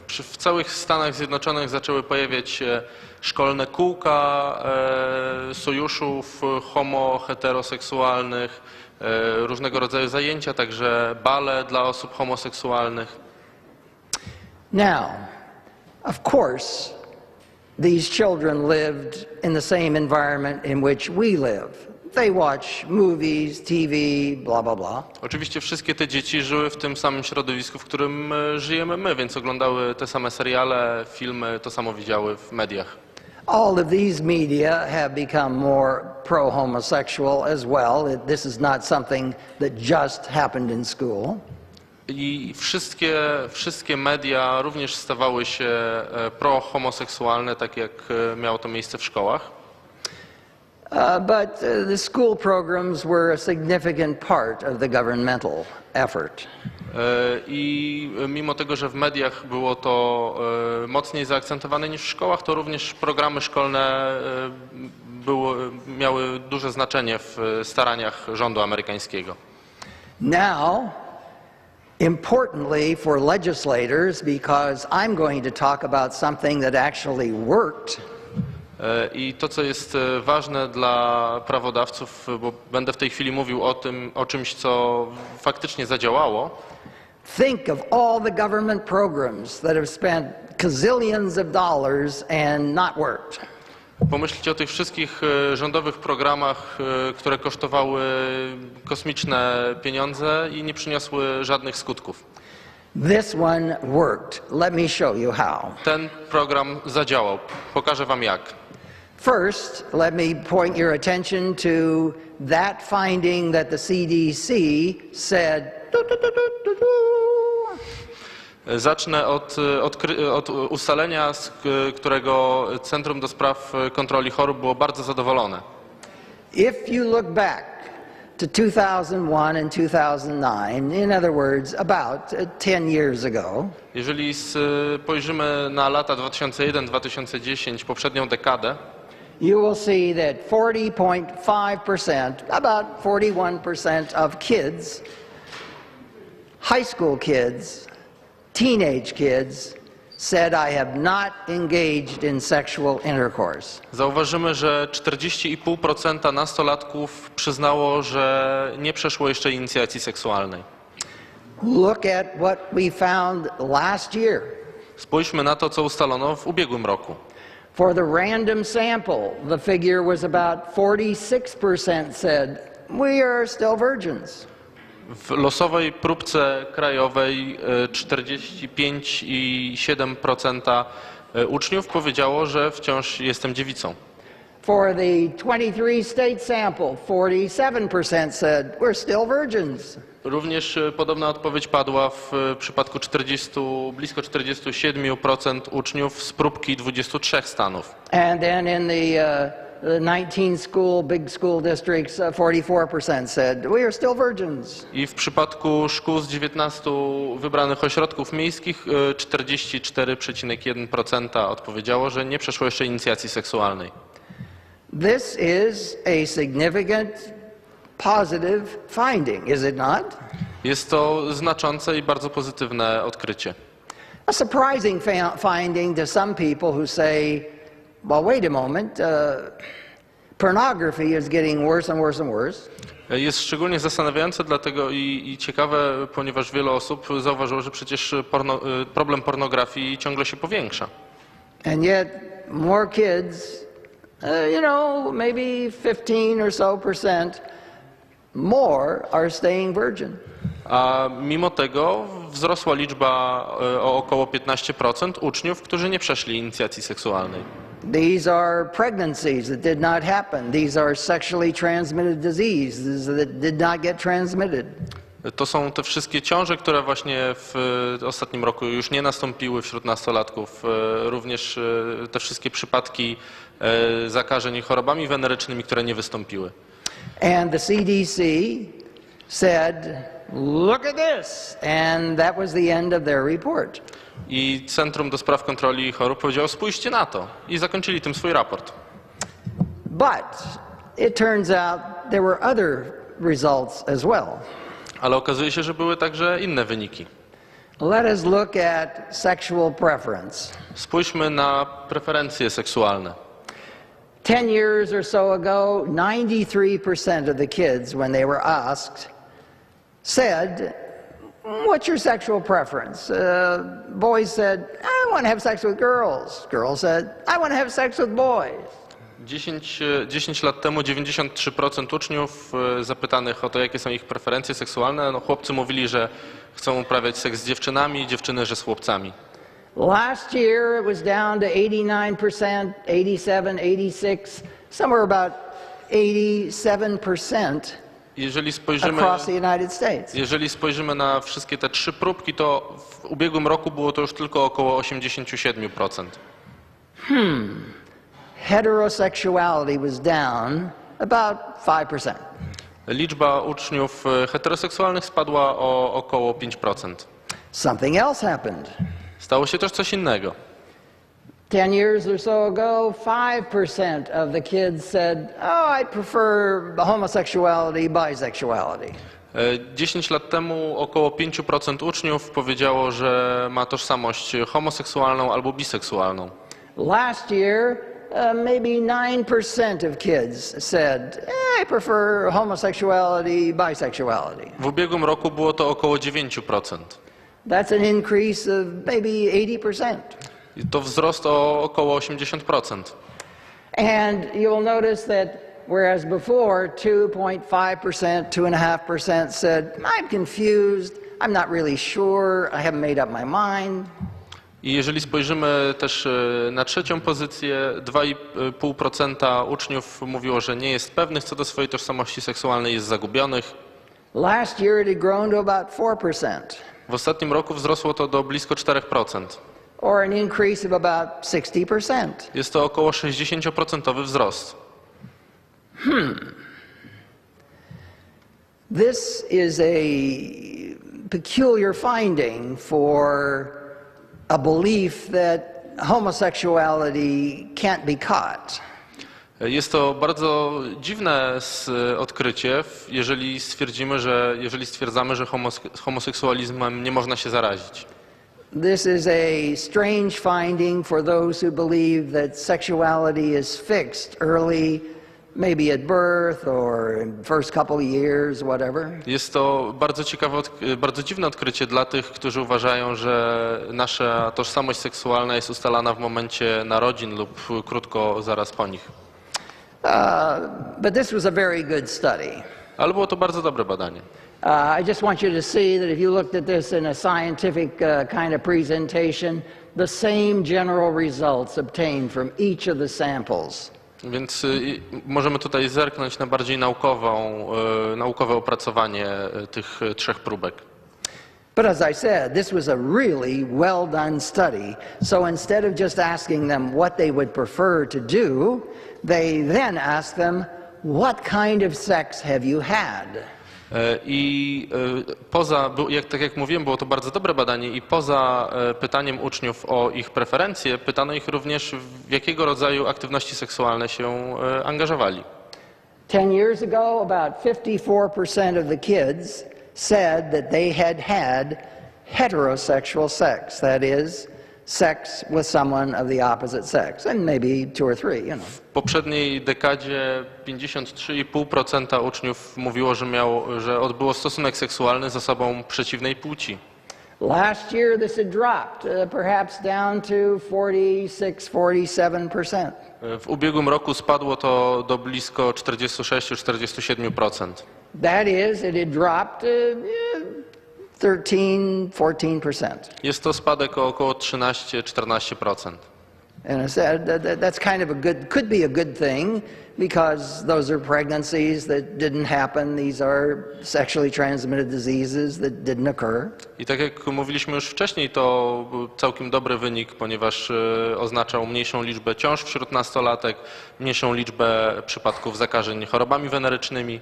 S2: W całych Stanach Zjednoczonych zaczęły pojawiać się szkolne kółka sojuszów homo-heteroseksualnych, różnego rodzaju zajęcia, także bale dla osób homoseksualnych.
S3: Now, of course, these children lived in the same environment in which we live. They watch movies, TV, blah, blah, blah.
S2: Oczywiście wszystkie te dzieci żyły w tym samym środowisku, w którym żyjemy my, więc oglądały te same seriale, filmy, to samo widziały w mediach.
S3: All of these media have become more pro-homosexual as well. This is not something that just happened in school.
S2: I wszystkie media również stawały się pro-homoseksualne, tak jak miało to miejsce w szkołach.
S3: But the school programs were a significant part of the governmental effort.
S2: I mimo tego, że w mediach było to mocniej zaakcentowane niż w szkołach, to również programy szkolne miały duże znaczenie w staraniach rządu amerykańskiego.
S3: Now, importantly for legislators, because I'm going to talk about something that actually worked.
S2: I to, co jest ważne dla prawodawców, bo będę w tej chwili mówił o czymś, co faktycznie zadziałało.
S3: Think of all the government programs that have spent gazillions of dollars and not worked.
S2: Pomyślcie o tych wszystkich rządowych programach, które kosztowały kosmiczne pieniądze i nie przyniosły żadnych skutków.
S3: This one worked. Let me show you how.
S2: Ten program zadziałał. Pokażę wam jak.
S3: First, let me point your attention to that finding that the CDC said.
S2: Zacznę od ustalenia, z którego Centrum do Spraw Kontroli Chorób było bardzo zadowolone.
S3: If you look back to 2001 and 2009, in other words, about 10 years ago,
S2: jeżeli spojrzymy na lata 2001-2010, poprzednią dekadę,
S3: you will see that 40.5%, about 41% of kids, high school kids, teenage kids, said I have not engaged in sexual intercourse.
S2: Zauważymy, że 40,5% nastolatków przyznało, że nie przeszło jeszcze inicjacji seksualnej.
S3: Look at what we found last year.
S2: Spójrzmy na to, co ustalono w ubiegłym roku.
S3: For the random sample, the figure was about 46% said we are still virgins.
S2: W losowej próbce krajowej 45,7% uczniów powiedziało, że wciąż jestem dziewicą.
S3: For the 23 state sample, 47% said, we're still virgins.
S2: Również podobna odpowiedź padła w przypadku blisko 47% uczniów z próbki 23 stanów.
S3: And then in the 19 big school districts, 44% said, we are still virgins.
S2: I w przypadku szkół z 19 wybranych ośrodków miejskich 44,1% odpowiedziało, że nie przeszło jeszcze inicjacji seksualnej.
S3: This is a significant positive finding, is it not?
S2: Jest to znaczące i bardzo pozytywne odkrycie.
S3: A surprising finding to some people who say, well, wait a moment, pornography is getting worse and worse and worse.
S2: Jest szczególnie zastanawiające dlatego i ciekawe, ponieważ wiele osób zauważyło, że przecież problem pornografii ciągle się powiększa.
S3: And yet more kids, maybe 15 or so percent more are staying virgin.
S2: A mimo tego wzrosła liczba o około 15% uczniów, którzy nie przeszli inicjacji seksualnej.
S3: These are pregnancies that did not happen. These are sexually transmitted diseases that did not get transmitted.
S2: To są te wszystkie ciąże, które właśnie w ostatnim roku już nie nastąpiły wśród nastolatków. Również te wszystkie przypadki zakażeń chorobami wenerycznymi, które nie wystąpiły.
S3: And the CDC said, look at this. And that was the end of their report.
S2: I Centrum do Spraw Kontroli Chorób powiedziało, spójrzcie na to. I zakończyli tym swój raport.
S3: But it turns out there were other results as well.
S2: Ale okazuje się, że były także inne wyniki.
S3: Let us look at sexual preference.
S2: Spójrzmy na preferencje seksualne.
S3: 10 years or so ago, 93% of the kids, when they were asked, said, what's your sexual preference? Boys said, I want to have sex with girls. Girls said, I want to have sex with boys.
S2: 10 lat temu 93% uczniów zapytanych o to, jakie są ich preferencje seksualne, chłopcy mówili, że chcą uprawiać seks z dziewczynami, dziewczyny, że z chłopcami.
S3: Last year it was down to 89%, 87, 86, somewhere about 87% across the United States.
S2: Jeżeli spojrzymy na wszystkie te trzy próbki, to w ubiegłym roku było to już tylko około 87%.
S3: Heterosexuality was down about 5%.
S2: Liczba uczniów heteroseksualnych spadła o około 5%.
S3: Something else happened.
S2: Stało się też coś innego.
S3: 10 years or so ago, 5% of the kids said, oh, I prefer homosexuality, bisexuality.
S2: 10 lat temu około 5% uczniów powiedziało, że ma tożsamość homoseksualną albo biseksualną.
S3: Last year, maybe 9% of kids said, I prefer homosexuality, bisexuality.
S2: W ubiegłym roku było to około 9%.
S3: That's an increase of maybe 80%.
S2: I to wzrost o około 80%.
S3: And you'll notice that whereas before 2.5%, 2.5% said, I'm confused, I'm not really sure, I haven't made up my mind.
S2: I jeżeli spojrzymy też na trzecią pozycję, 2,5% uczniów mówiło, że nie jest pewnych co do swojej tożsamości seksualnej, jest zagubionych.
S3: Last year it had grown to about 4%.
S2: W ostatnim roku wzrosło to do blisko 4%.
S3: Or an increase of about 60%.
S2: Jest to około 60% wzrost.
S3: This is a peculiar finding for a belief that homosexuality can't be caught.
S2: Jest to bardzo dziwne odkrycie, jeżeli stwierdzamy, że homoseksualizmem nie można się zarazić.
S3: This is a strange finding for those who believe that sexuality is fixed early, maybe at birth or in first couple of years, whatever.
S2: Jest to bardzo dziwne odkrycie dla tych, którzy uważają, że nasza tożsamość seksualna jest ustalana w momencie narodzin lub krótko zaraz po nich.
S3: But this was a very good study.
S2: Ale było to bardzo dobre badanie.
S3: I just want you to see that if you looked at this in a scientific kind of presentation, the same general results obtained from each of the samples.
S2: Więc możemy tutaj zerknąć na bardziej naukowe opracowanie tych 3 próbek.
S3: But as I said, this was a really well done study. So instead of just asking them what they would prefer to do, they then asked them, what kind of sex have you had?
S2: I tak jak mówiłem, było to bardzo dobre badanie i poza pytaniem uczniów o ich preferencje, pytano ich również, w jakiego rodzaju aktywności seksualne się angażowali.
S3: 10 years ago, about 54% of the kids said that they had had heterosexual sex, that is, sex with someone of the opposite sex, and maybe 2 or 3, you know.
S2: W poprzedniej dekadzie 53,5% uczniów mówiło, że odbyło stosunek seksualny z osobą przeciwnej płci.
S3: Last year this had dropped, perhaps down to 46-47%.
S2: W ubiegłym roku spadło to do blisko 46-47%.
S3: That is, it had dropped 13-14%.
S2: Jest to spadek o około 13-14%.
S3: And I said that's kind of could be a good thing, because those are pregnancies that didn't happen. These are sexually transmitted diseases that didn't occur.
S2: I tak jak mówiliśmy już wcześniej, to był całkiem dobry wynik, ponieważ oznaczał mniejszą liczbę ciąż wśród nastolatek, mniejszą liczbę przypadków zakażeń chorobami wenerycznymi.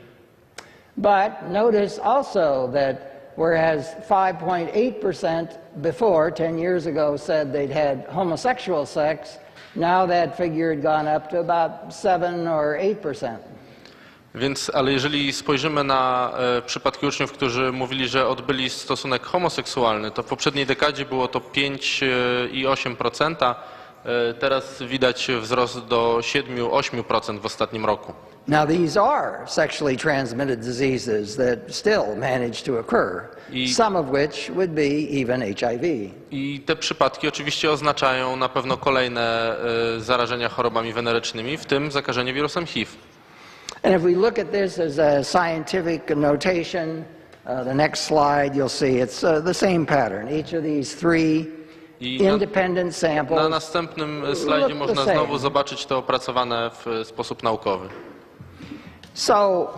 S3: But notice also that whereas 5.8% before 10 years ago said they'd had homosexual sex, now that figure had gone up to about 7 or 8%.
S2: Więc, ale jeżeli spojrzymy na przypadki uczniów, którzy mówili, że odbyli stosunek homoseksualny, to w poprzedniej dekadzie było to 5,8%, teraz widać wzrost do 7-8% w ostatnim roku.
S3: Now these are sexually transmitted diseases that still manage to occur, some of which would be even HIV.
S2: I te przypadki oczywiście oznaczają na pewno kolejne zarażenia chorobami wenerycznymi, w tym zakażenie wirusem HIV.
S3: And if we look at this as a scientific notation, the next slide you'll see it's the same pattern. Each of these 3 independent samples.
S2: Na następnym slajdzie można znowu zobaczyć to opracowane w sposób naukowy.
S3: So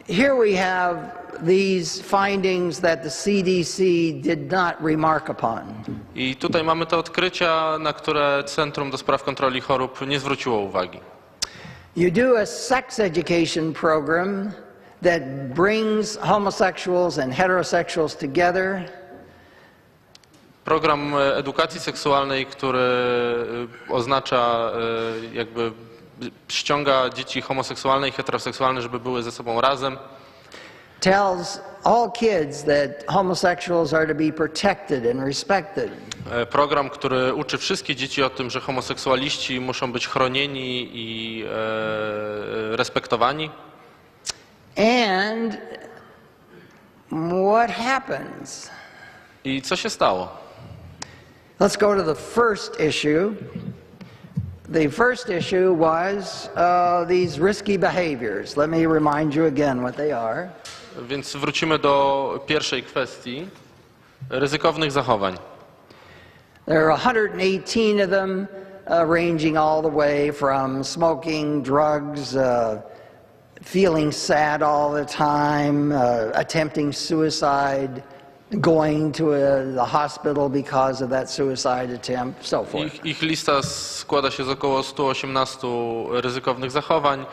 S3: here we have these findings that the CDC did not remark upon.
S2: I tutaj mamy te odkrycia, na które Centrum do Spraw Kontroli Chorób nie zwróciło uwagi.
S3: You do a sex education program that brings homosexuals and heterosexuals together.
S2: Program edukacji seksualnej, który oznacza jakby ściąga dzieci homoseksualne i heteroseksualne, żeby były ze sobą razem.
S3: Tells all kids that homosexuals are to be protected and respected.
S2: Program, który uczy wszystkie dzieci o tym, że homoseksualiści muszą być chronieni i respektowani.
S3: And what happens?
S2: I co się stało?
S3: Let's go to the first issue. The first issue was these risky behaviors. Let me remind you again what they are.
S2: Więc wrócimy do pierwszej kwestii, ryzykownych zachowań.
S3: There are 118 of them, ranging all the way from smoking, drugs, feeling sad all the time, attempting suicide, going to the hospital because of that suicide attempt, so forth.
S2: Ich lista składa się z około 118 ryzykownych zachowań,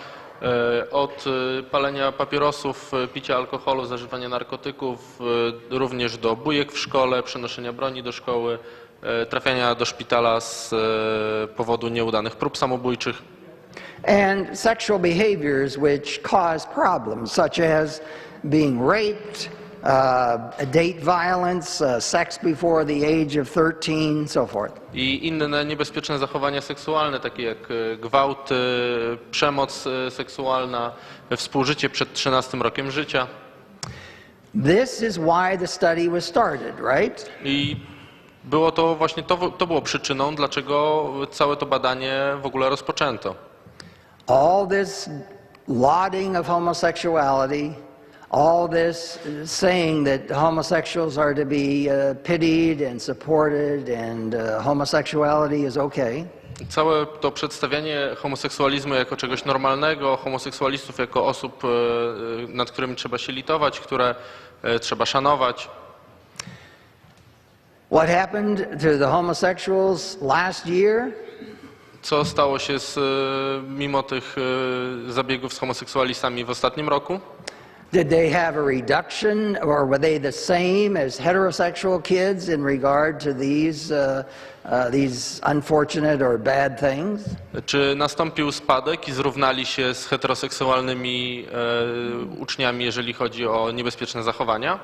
S2: od palenia papierosów, picia alkoholu, zażywania narkotyków, również do bujek w szkole, przenoszenia broni do szkoły, trafiania do szpitala z powodu nieudanych prób samobójczych.
S3: And sexual behaviors which cause problems, such as being raped, date violence, sex before the age of 13, so forth.
S2: I inne niebezpieczne zachowania seksualne, takie jak gwałt, przemoc seksualna, współżycie przed 13 rokiem życia.
S3: This is why the study was started, right?
S2: I było to właśnie to było przyczyną, dlaczego całe to badanie w ogóle rozpoczęto.
S3: All this lauding of homosexuality, all this saying that homosexuals are to be pitied and supported and homosexuality is okay.
S2: Całe to przedstawianie homoseksualizmu jako czegoś normalnego, homoseksualistów jako osób, nad którymi trzeba się litować, które trzeba szanować.
S3: What happened to the homosexuals last year?
S2: Co stało się mimo tych zabiegów z homoseksualistami w ostatnim roku?
S3: Did they have a reduction, or were they the same as heterosexual kids in regard to these unfortunate or bad things?
S2: Czy nastąpił spadek i zrównali się z heteroseksualnymi uczniami, jeżeli chodzi o niebezpieczne zachowania?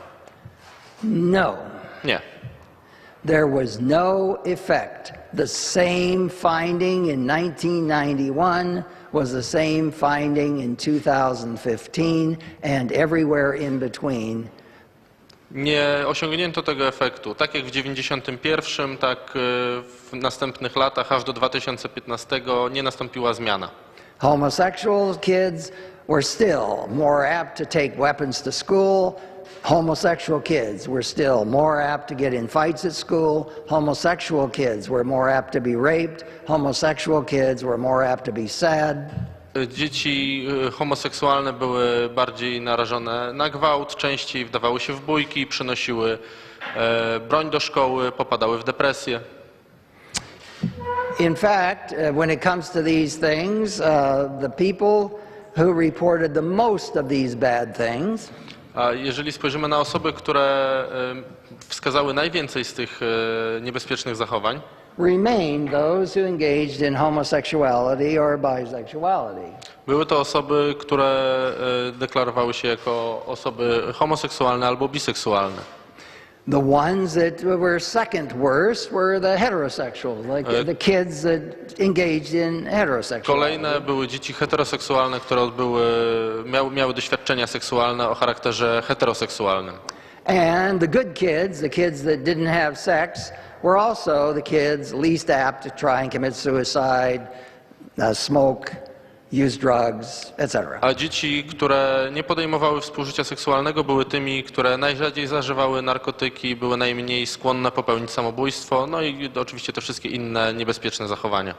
S3: No.
S2: Nie.
S3: There was no effect. The same finding in 1991 was the same finding in 2015 and everywhere in between.
S2: Nie osiągnięto tego efektu. Tak jak w 91, tak w następnych latach, aż do 2015 nie nastąpiła zmiana.
S3: Homosexual kids were still more apt to take weapons to school. Homosexual kids were still more apt to get in fights at school. Homosexual kids were more apt to be raped. Homosexual kids were more apt to be sad.
S2: Dzieci homoseksualne były bardziej narażone na gwałt, częściej wdawały się w bójki, przynosiły broń do szkoły, popadały w depresję.
S3: In fact, when it comes to these things, the people who reported the most of these bad things,
S2: A jeżeli spojrzymy na osoby, które wskazały najwięcej z tych niebezpiecznych zachowań,
S3: remained those who engaged in homosexuality or bisexuality.
S2: były to osoby, które deklarowały się jako osoby homoseksualne albo biseksualne.
S3: The ones that were second worst were the heterosexuals, like the kids that engaged in heterosexuality.
S2: Kolejne były dzieci heteroseksualne, które miały doświadczenia seksualne o charakterze heteroseksualnym.
S3: And the good kids, the kids that didn't have sex, were also the kids least apt to try and commit suicide, smoke, use drugs, etc.
S2: A dzieci, które nie podejmowały współżycia seksualnego, były tymi, które najrzadziej zażywały narkotyki, były najmniej skłonne popełnić samobójstwo, no i oczywiście te wszystkie inne niebezpieczne zachowania.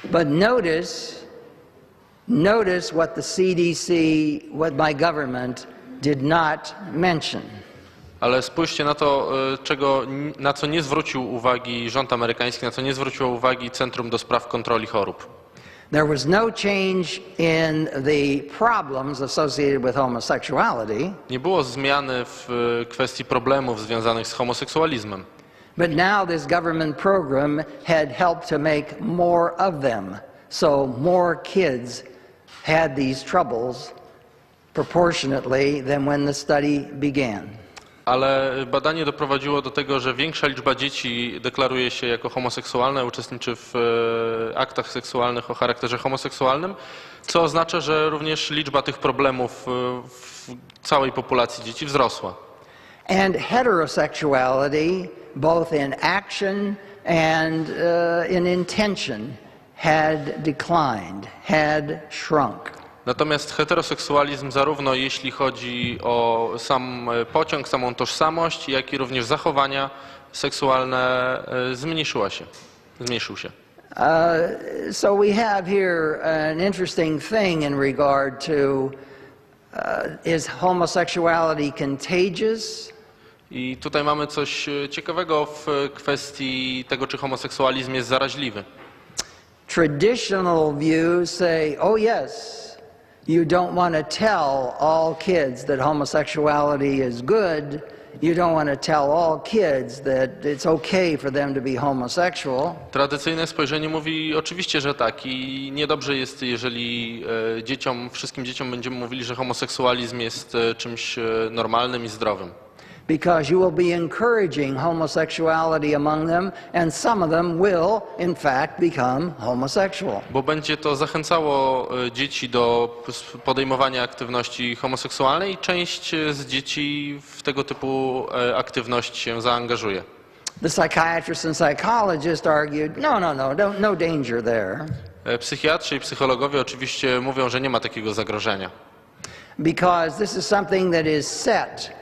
S3: But notice what the CDC, what my government did not mention.
S2: Ale spójrzcie na to, na co nie zwrócił uwagi rząd amerykański, na co nie zwróciło uwagi Centrum do Spraw Kontroli Chorób.
S3: There was no change in the problems associated with homosexuality.
S2: Nie było zmiany w kwestii problemów związanych z homoseksualizmem.
S3: But now this government program had helped to make more of them. So more kids had these troubles proportionately than when the study began.
S2: Ale badanie doprowadziło do tego, że większa liczba dzieci deklaruje się jako homoseksualne, uczestniczy w aktach seksualnych o charakterze homoseksualnym, co oznacza, że również liczba tych problemów w całej populacji dzieci wzrosła.
S3: And heterosexuality, both in action and in intention, had declined, had shrunk.
S2: Natomiast heteroseksualizm, zarówno jeśli chodzi o sam pociąg, samą tożsamość, jak i również zachowania seksualne, zmniejszył się.
S3: So we have here an interesting thing in regard to is homosexuality contagious?
S2: I tutaj mamy coś ciekawego w kwestii tego, czy homoseksualizm jest zaraźliwy.
S3: Traditional views say, oh yes, you don't want to tell all kids that homosexuality is good. You don't want to tell all kids that it's okay for them to be homosexual.
S2: Tradycyjne spojrzenie mówi oczywiście, że tak i niedobrze jest, jeżeli wszystkim dzieciom będziemy mówili, że homoseksualizm jest czymś normalnym i zdrowym.
S3: Because you will be encouraging homosexuality among them, and some of them will, in fact, become homosexual.
S2: Bo będzie to zachęcało dzieci do podejmowania aktywności homoseksualnej i część z dzieci w tego typu aktywność się zaangażuje.
S3: The psychiatrists and psychologists argued, no danger there.
S2: Psychiatrzy i psychologowie oczywiście mówią, że nie ma takiego zagrożenia.
S3: Because this is something that is set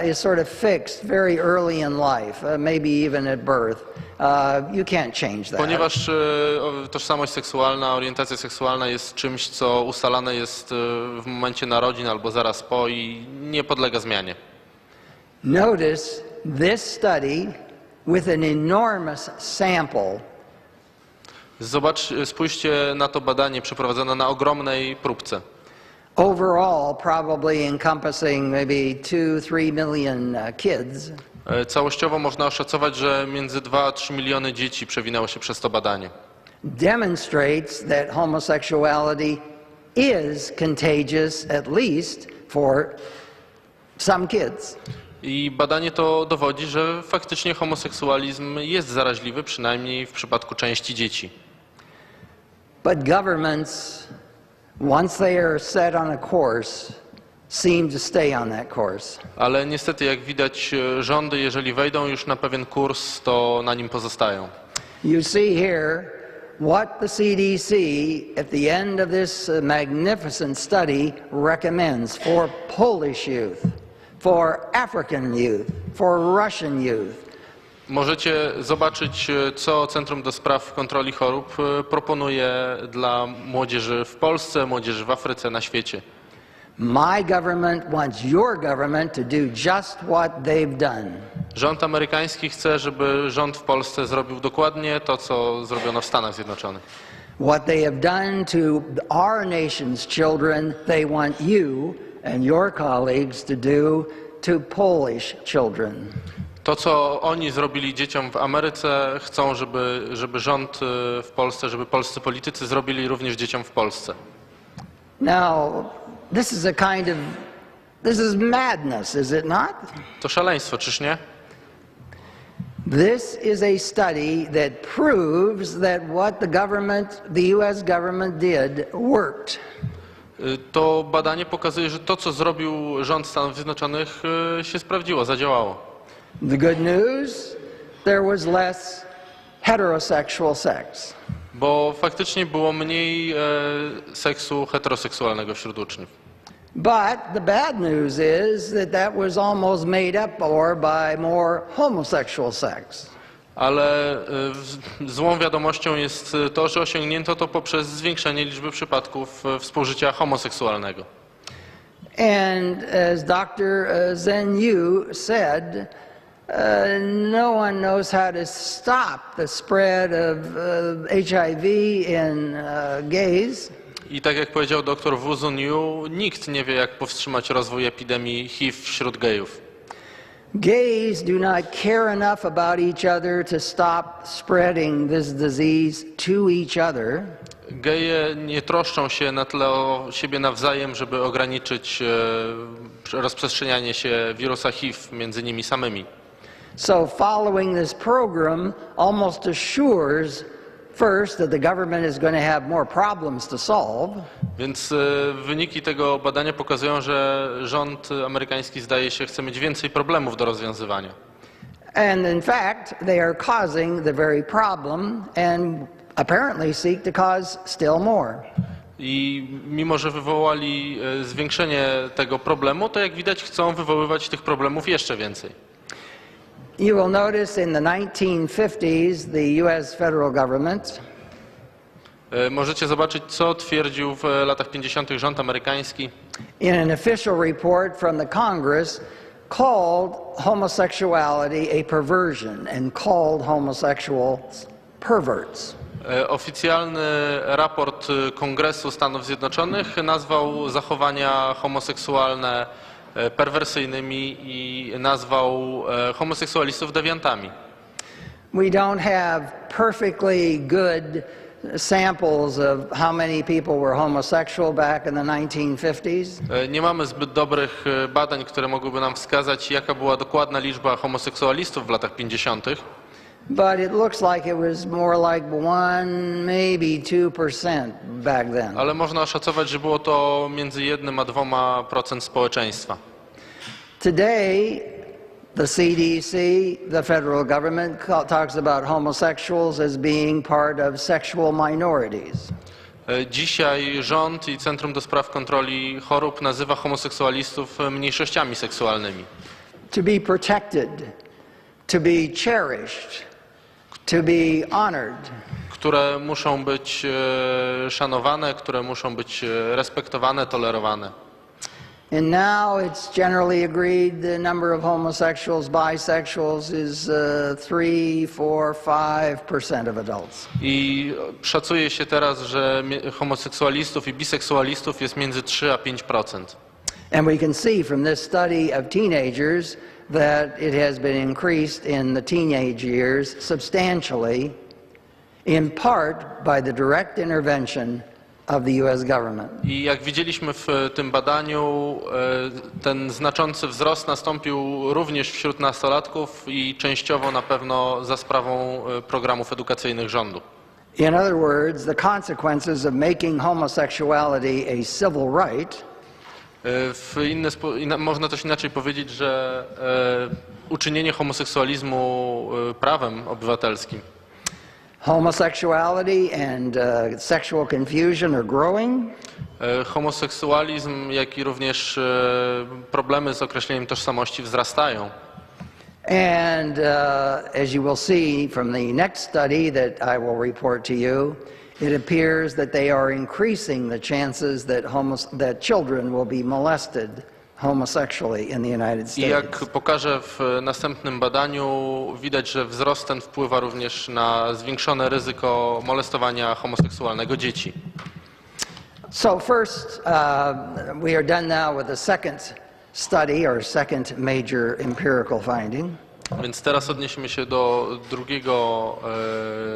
S3: is sort of fixed very early in life, maybe even at birth. You can't change that.
S2: Ponieważ tożsamość seksualna, orientacja seksualna jest czymś, co ustalane jest w momencie narodzin albo zaraz po i nie podlega zmianie.
S3: Notice this study with an enormous sample.
S2: Spójrzcie na to badanie przeprowadzone na ogromnej próbce.
S3: Overall, probably encompassing maybe 2-3 million kids.
S2: Całościowo można oszacować, że między 2 a 3 miliony dzieci przewinęło się przez to badanie.
S3: Demonstrates that homosexuality is contagious, at least for some kids.
S2: I badanie to dowodzi, że faktycznie homoseksualizm jest zaraźliwy, przynajmniej w przypadku części dzieci.
S3: But governments, once they are set on a course, seem to stay on that course.
S2: Ale niestety, jak widać, rządy, jeżeli wejdą już na pewien kurs, to na nim pozostają.
S3: You see here what the CDC at the end of this magnificent study recommends for Polish youth, for African youth, for Russian youth.
S2: Możecie zobaczyć, co Centrum do Spraw Kontroli Chorób proponuje dla młodzieży w Polsce, młodzieży w Afryce, na świecie.
S3: My government wants your government to do just what they've done.
S2: Rząd amerykański chce, żeby rząd w Polsce zrobił dokładnie to, co zrobiono w Stanach Zjednoczonych.
S3: What they have done to our nation's children, they want you and your colleagues to do to Polish children.
S2: To, co oni zrobili dzieciom w Ameryce, chcą, żeby rząd w Polsce, żeby polscy politycy zrobili również dzieciom w Polsce.
S3: Now, this is madness, is it not?
S2: To szaleństwo, czyż nie?
S3: This is a study that proves that what the US government did worked.
S2: To badanie pokazuje, że to, co zrobił rząd Stanów Zjednoczonych, się sprawdziło, zadziałało.
S3: The good news, there was less heterosexual sex.
S2: Bo faktycznie było mniej seksu heteroseksualnego wśród uczniów.
S3: But the bad news is that was almost made up for by more homosexual sex.
S2: Ale złą wiadomością jest to, że osiągnięto to poprzez zwiększenie liczby przypadków współżycia homoseksualnego.
S3: And as Dr. Zhen Yu said, no one knows how to stop the spread of HIV in gays.
S2: I tak jak powiedział dr Wu Zun-yu, nikt nie wie, jak powstrzymać rozwój epidemii HIV wśród gejów.
S3: Gays do not care enough about each other to stop spreading this disease to each other.
S2: Geje nie troszczą się na tle o siebie nawzajem, żeby ograniczyć rozprzestrzenianie się wirusa HIV między nimi samymi.
S3: So following this program almost assures first that the government is going to have more problems to solve.
S2: Więc wyniki tego badania pokazują, że rząd amerykański, zdaje się, chce mieć więcej problemów do rozwiązywania.
S3: And in fact, they are causing the very problem and apparently seek to cause still more.
S2: I mimo, że wywołali zwiększenie tego problemu, to jak widać chcą wywoływać tych problemów jeszcze więcej.
S3: You will notice in the 1950s the US federal government
S2: Możecie zobaczyć, co twierdził w latach 50. rząd amerykański.
S3: in an official report from the Congress called homosexuality a perversion and called homosexuals perverts.
S2: Oficjalny raport Kongresu Stanów Zjednoczonych nazwał zachowania homoseksualne perwersyjnymi i nazwał homoseksualistów dewiantami.
S3: We don't have perfectly good samples of how many people were homosexual back in the 1950s.
S2: Nie mamy zbyt dobrych badań, które mogłyby nam wskazać, jaka była dokładna liczba homoseksualistów w latach 50.
S3: But it looks like it was more like 1, maybe 2% back then.
S2: Ale można oszacować, że było to między 1 a 2% społeczeństwa.
S3: Today, the CDC, the federal government, talks about homosexuals as being part of sexual minorities.
S2: Dzisiaj rząd i Centrum do Spraw Kontroli Chorób nazywa homoseksualistów mniejszościami seksualnymi.
S3: to be protected, to be cherished, to be honored.
S2: Które muszą być szanowane, które muszą być respektowane, tolerowane.
S3: And now it's generally agreed the number of homosexuals, bisexuals is 3, 4, 5% of adults.
S2: I szacuje się teraz, że homoseksualistów i biseksualistów jest między 3 a 5%.
S3: And we can see from this study of teenagers that it has been increased in the teenage years substantially, in part by the direct intervention of the US government.
S2: I jak widzieliśmy w tym badaniu, ten znaczący wzrost nastąpił również wśród nastolatków i częściowo na pewno za sprawą programów edukacyjnych rządu.
S3: In other words, the consequences of making homosexuality a civil right
S2: można też inaczej powiedzieć, że uczynienie homoseksualizmu prawem obywatelskim.
S3: Homosexuality and sexual confusion are growing.
S2: Homoseksualizm, jak i również problemy z określeniem tożsamości wzrastają.
S3: And as you will see from the next study that I will report to you, it appears that they are increasing the chances that children will be molested homosexually in the United States.
S2: I jak pokażę w następnym badaniu, widać, że wzrost ten wpływa również na zwiększone ryzyko molestowania homoseksualnego dzieci.
S3: So first, we are done now with the second study, or second major empirical finding.
S2: Więc teraz odniesiemy się do drugiego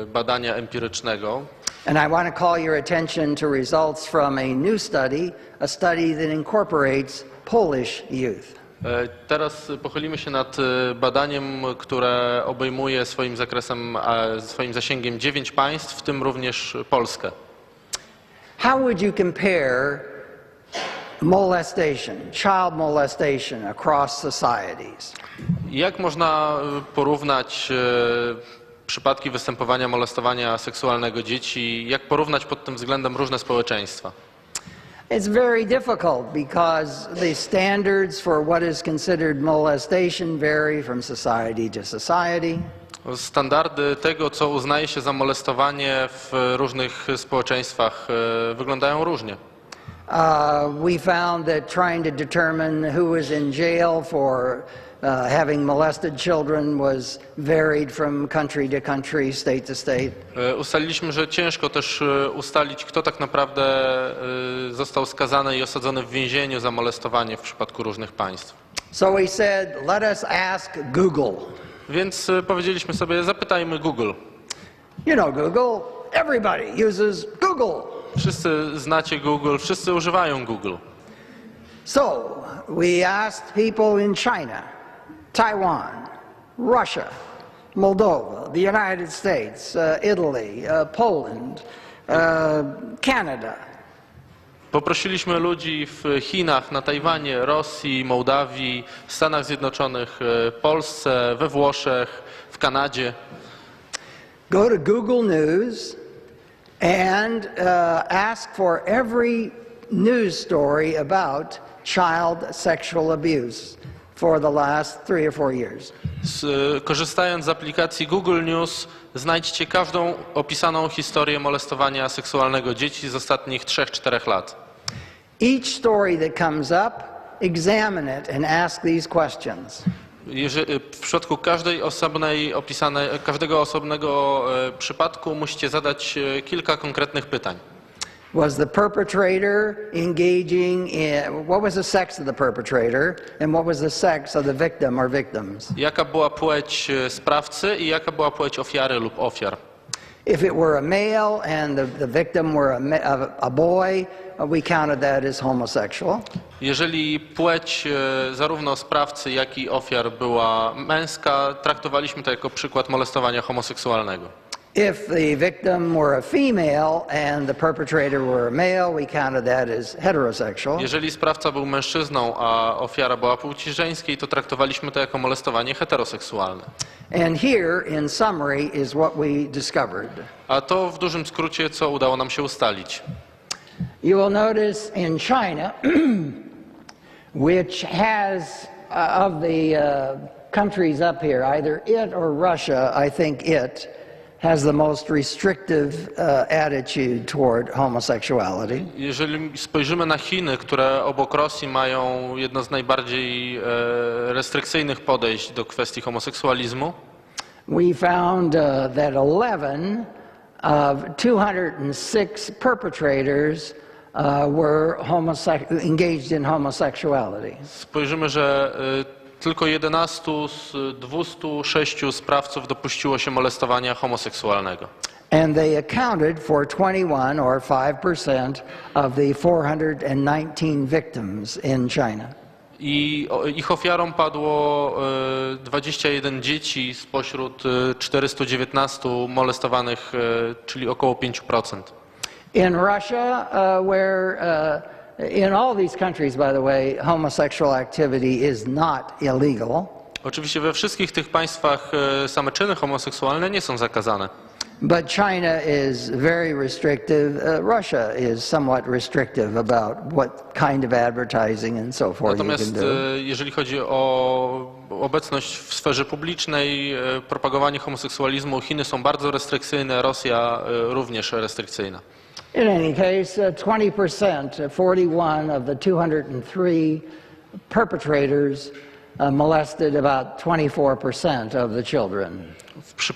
S2: badania empirycznego.
S3: And I want to call your attention to results from a new study, a study that incorporates Polish youth.
S2: Teraz pochylimy się nad badaniem, które obejmuje swoim zakresem, swoim zasięgiem 9 państw, w tym również Polskę.
S3: How would you compare molestation, child molestation across societies?
S2: Jak można porównać przypadki występowania molestowania seksualnego dzieci, jak porównać pod tym względem różne społeczeństwa?
S3: It's very difficult because the standards for what is considered molestation vary from society to society.
S2: Standardy tego, co uznaje się za molestowanie w różnych społeczeństwach, wyglądają różnie.
S3: We found that trying to determine who was in jail for having molested children was varied from country to country, state to state.
S2: Ustaliliśmy, że ciężko też ustalić, kto tak naprawdę został skazany i osadzony w więzieniu za molestowanie w przypadku różnych państw.
S3: So we said, let us ask Google.
S2: Więc powiedzieliśmy sobie, zapytajmy Google.
S3: You know Google, everybody uses Google.
S2: Wszyscy znacie Google, wszyscy używają Google.
S3: So we asked people in China, Taiwan, Russia, Moldova, the United States, Italy, Poland, Canada.
S2: Poprosiliśmy ludzi w Chinach, na Tajwanie, Rosji, Mołdawii, Stanach Zjednoczonych, Polsce, we Włoszech, w Kanadzie.
S3: Go to Google News and ask for every news story about child sexual abuse for the last 3 or 4 years.
S2: Korzystając z aplikacji Google News, znajdźcie każdą opisaną historię molestowania seksualnego dzieci z ostatnich 3-4 lat.
S3: Each story that comes up, examine it and ask these questions.
S2: W przypadku każdego osobnego przypadku musicie zadać kilka konkretnych pytań.
S3: Was the perpetrator engaging in, what was the sex of the perpetrator and what was the sex of the victim or victims?
S2: Jaka była płeć sprawcy i jaka była płeć ofiary lub ofiar?
S3: If it were a male and the victim were a boy, we counted that as homosexual.
S2: Jeżeli płeć zarówno sprawcy, jak i ofiar była męska, traktowaliśmy to jako przykład molestowania homoseksualnego.
S3: If the victim were a female and the perpetrator were a male, we counted that as heterosexual.
S2: Jeżeli sprawca był mężczyzną, a ofiara była płci żeńskiej, to traktowaliśmy to jako molestowanie heteroseksualne.
S3: And here, in summary, is what we discovered.
S2: A to w dużym skrócie, co udało nam się ustalić.
S3: You will notice in China, which has of the countries up here, either it or Russia, I think it has the most restrictive attitude toward homosexuality.
S2: Jeżeli spojrzymy na Chiny, które obok Rosji mają jedno z najbardziej restrykcyjnych podejść do kwestii homoseksualizmu,
S3: We found that 11 of 206 perpetrators were engaged in homosexuality.
S2: spojrzymy, że tylko 11 z 206 sprawców dopuściło się molestowania homoseksualnego.
S3: And they accounted for 21 or 5% of the 419 victims in China.
S2: I ich ofiarą padło 21 dzieci spośród 419 molestowanych, czyli około 5%.
S3: In Russia, in all these countries, by the way, homosexual activity is not illegal.
S2: Oczywiście we wszystkich tych państwach same czyny homoseksualne nie są zakazane.
S3: But China is very restrictive. Russia is somewhat restrictive about what kind of advertising and so forth you can
S2: Natomiast
S3: do.
S2: jeżeli chodzi o obecność w sferze publicznej, propagowanie homoseksualizmu, Chiny są bardzo restrykcyjne, Rosja również restrykcyjna.
S3: In any case, 20%, 41 of the 203 perpetrators molested about 24% of the children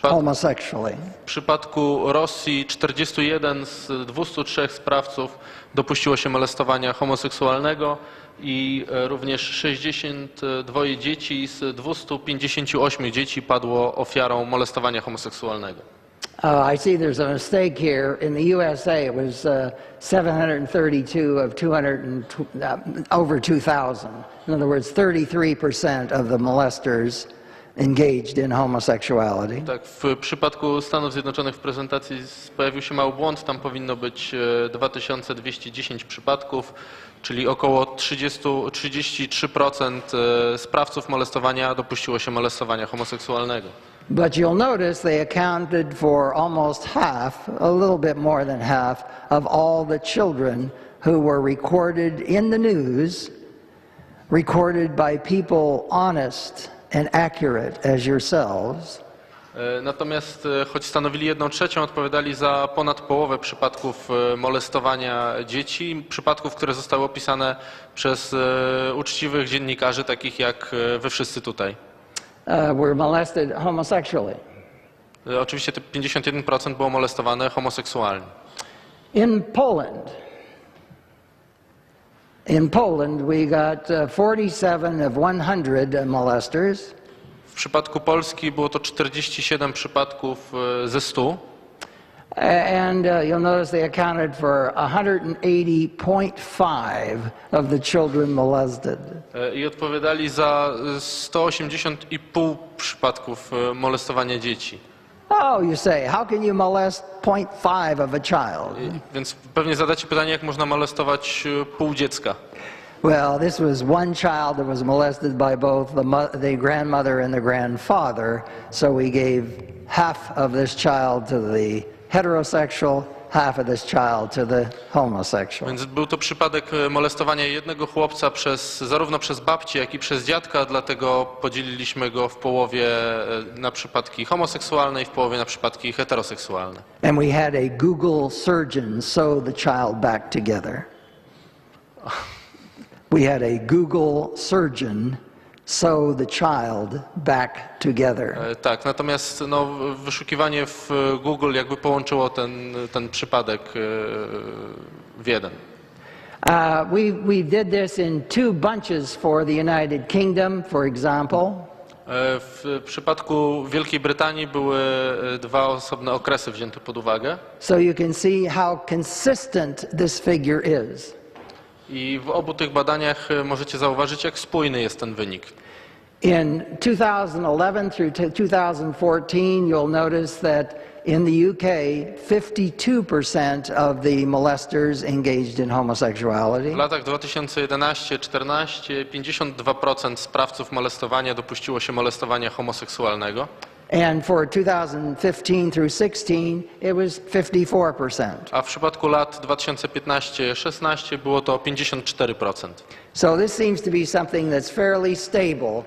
S3: homosexually.
S2: W przypadku Rosji 41 z 203 sprawców dopuściło się molestowania homoseksualnego i również 62 dzieci z 258 dzieci padło ofiarą molestowania homoseksualnego.
S3: I see there's a mistake here. In the USA, it was 732 of over 2,000. In other words, 33% of the molesters engaged in homosexuality.
S2: Tak, w przypadku Stanów Zjednoczonych w prezentacji pojawił się mały błąd. Tam powinno być 2210 przypadków, czyli około 33% sprawców molestowania dopuściło się molestowania homoseksualnego.
S3: But you'll notice they accounted for almost half, a little bit more than half, of all the children who were recorded in the news, recorded by people honest and accurate as yourselves.
S2: Natomiast choć stanowili 1/3, odpowiadali za ponad połowę przypadków molestowania dzieci, przypadków, które zostały opisane przez uczciwych dziennikarzy, takich jak wy wszyscy tutaj.
S3: Were molested homosexually.
S2: Oczywiście te 51% było molestowane homoseksualnie.
S3: In Poland we got 47 of 100 molesters.
S2: W przypadku Polski było to 47 przypadków ze 100.
S3: And you'll notice they accounted for 180.5 of the children molested.
S2: I odpowiadali za 180,5 przypadków molestowania dzieci.
S3: Oh, you say, how can you molest 0.5 of a child?
S2: Więc pewnie zadacie pytanie, jak można molestować pół dziecka.
S3: Well, this was one child that was molested by both the grandmother and the grandfather, so we gave half of this child to the heterosexual, half of this child to the homosexual.
S2: Więc był to przypadek molestowania jednego chłopca zarówno przez babcię, jak i przez dziadka, dlatego podzieliliśmy go w połowie na przypadki homoseksualne i w połowie na przypadki heteroseksualne.
S3: And we had a Google surgeon sew the child back together. We had a Google surgeon sew the child back together.
S2: Tak, natomiast wyszukiwanie w Google jakby połączyło ten przypadek w jeden.
S3: We did this in 2 bunches for the United Kingdom, for example.
S2: W przypadku Wielkiej Brytanii były 2 osobne okresy wzięte pod uwagę.
S3: So you can see how consistent this figure is.
S2: I w obu tych badaniach możecie zauważyć, jak spójny jest ten wynik.
S3: In 2011 through 2014, you'll notice that in the UK, 52% of the molesters engaged in homosexuality.
S2: W latach 2011-14 52% sprawców molestowania dopuściło się molestowania homoseksualnego.
S3: And for 2015 through 16, it was 54%.
S2: A w przypadku lat 2015-16 było to 54%.
S3: So this seems to be something that's fairly stable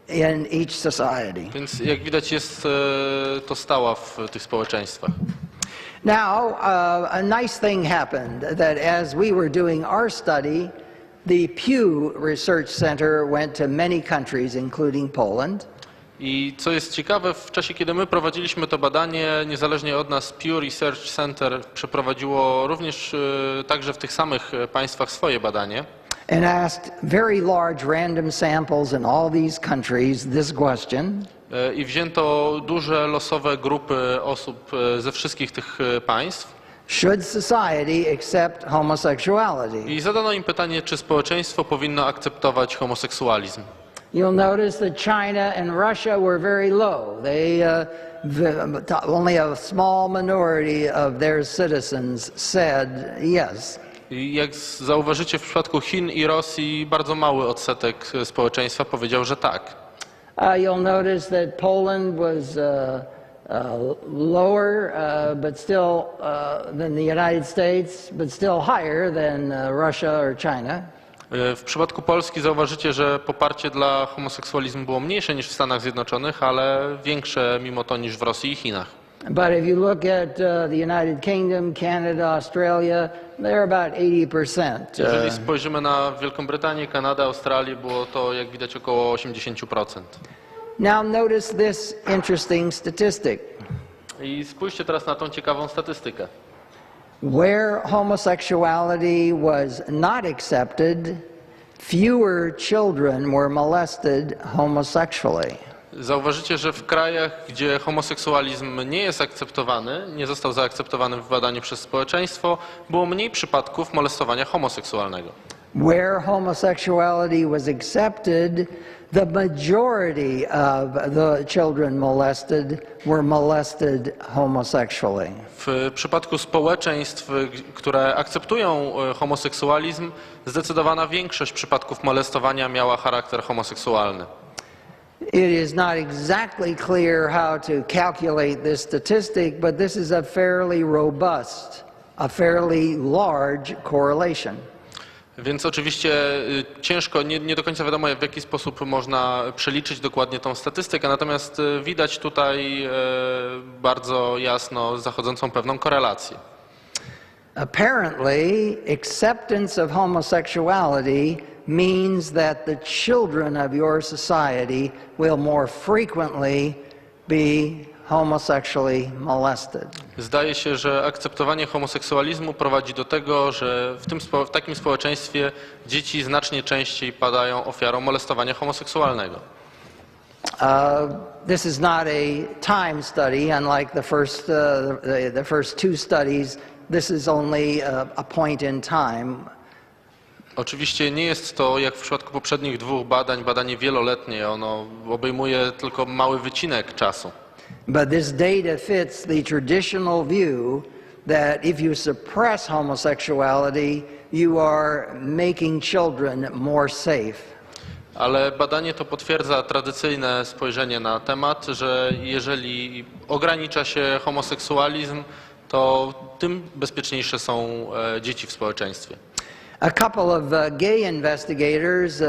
S3: in each society.
S2: Więc jak widać jest to stała w tych społeczeństwach.
S3: Now, a nice thing happened that as we were doing our study, the Pew Research Center went to many countries, including Poland.
S2: I co jest ciekawe, w czasie, kiedy my prowadziliśmy to badanie, niezależnie od nas, Pew Research Center przeprowadziło również także w tych samych państwach swoje badanie.
S3: And asked very large random samples in all these countries this question.
S2: I wzięto duże losowe grupy osób ze wszystkich tych państw.
S3: Should society accept homosexuality?
S2: I zadano im pytanie, czy społeczeństwo powinno akceptować homoseksualizm.
S3: You'll notice that China and Russia were very low. They only a small minority of their citizens said yes.
S2: I jak zauważycie, w przypadku Chin i Rosji bardzo mały odsetek społeczeństwa powiedział, że tak.
S3: You'll notice that Poland was lower, but still than the United States, but still higher than Russia or China.
S2: W przypadku Polski zauważycie, że poparcie dla homoseksualizmu było mniejsze niż w Stanach Zjednoczonych, ale większe mimo to niż w Rosji i Chinach.
S3: But if you look at the United Kingdom, Canada, Australia, they're about 80%.
S2: Jeżeli spojrzymy na Wielką Brytanię, Kanadę, Australię, było to, jak widać, około 80%.
S3: Now notice this interesting statistic.
S2: I spójrzcie teraz na tą ciekawą statystykę.
S3: Where homosexuality was not accepted, fewer children were molested homosexually.
S2: Zauważycie, że w krajach, gdzie homoseksualizm nie jest akceptowany, nie został zaakceptowany w badaniu przez społeczeństwo, było mniej przypadków molestowania homoseksualnego.
S3: Where homosexuality was accepted, the majority of the children molested were molested homosexually.
S2: W przypadku społeczeństw, które akceptują homoseksualizm, zdecydowana większość przypadków molestowania miała charakter homoseksualny.
S3: It is not exactly clear how to calculate this statistic, but this is a fairly robust, a fairly large correlation.
S2: Więc oczywiście ciężko, nie do końca wiadomo, w jaki sposób można przeliczyć dokładnie tą statystykę, natomiast widać tutaj bardzo jasno zachodzącą pewną korelację.
S3: Apparently, acceptance of homosexuality means that the children of your society will more frequently be homosexually molested.
S2: Zdaje się, że akceptowanie homoseksualizmu prowadzi do tego, że w takim społeczeństwie dzieci znacznie częściej padają ofiarą molestowania homoseksualnego.
S3: This is not a time study, unlike the first two studies. This is only a point in time.
S2: Oczywiście nie jest to, jak w przypadku poprzednich dwóch badań, badanie wieloletnie. Ono obejmuje tylko mały wycinek czasu.
S3: But this data fits the traditional view that if you suppress homosexuality, you are making children more safe.
S2: Ale badanie to potwierdza tradycyjne spojrzenie na temat, że jeżeli ogranicza się homoseksualizm, to tym bezpieczniejsze są dzieci w społeczeństwie.
S3: A couple of gay investigators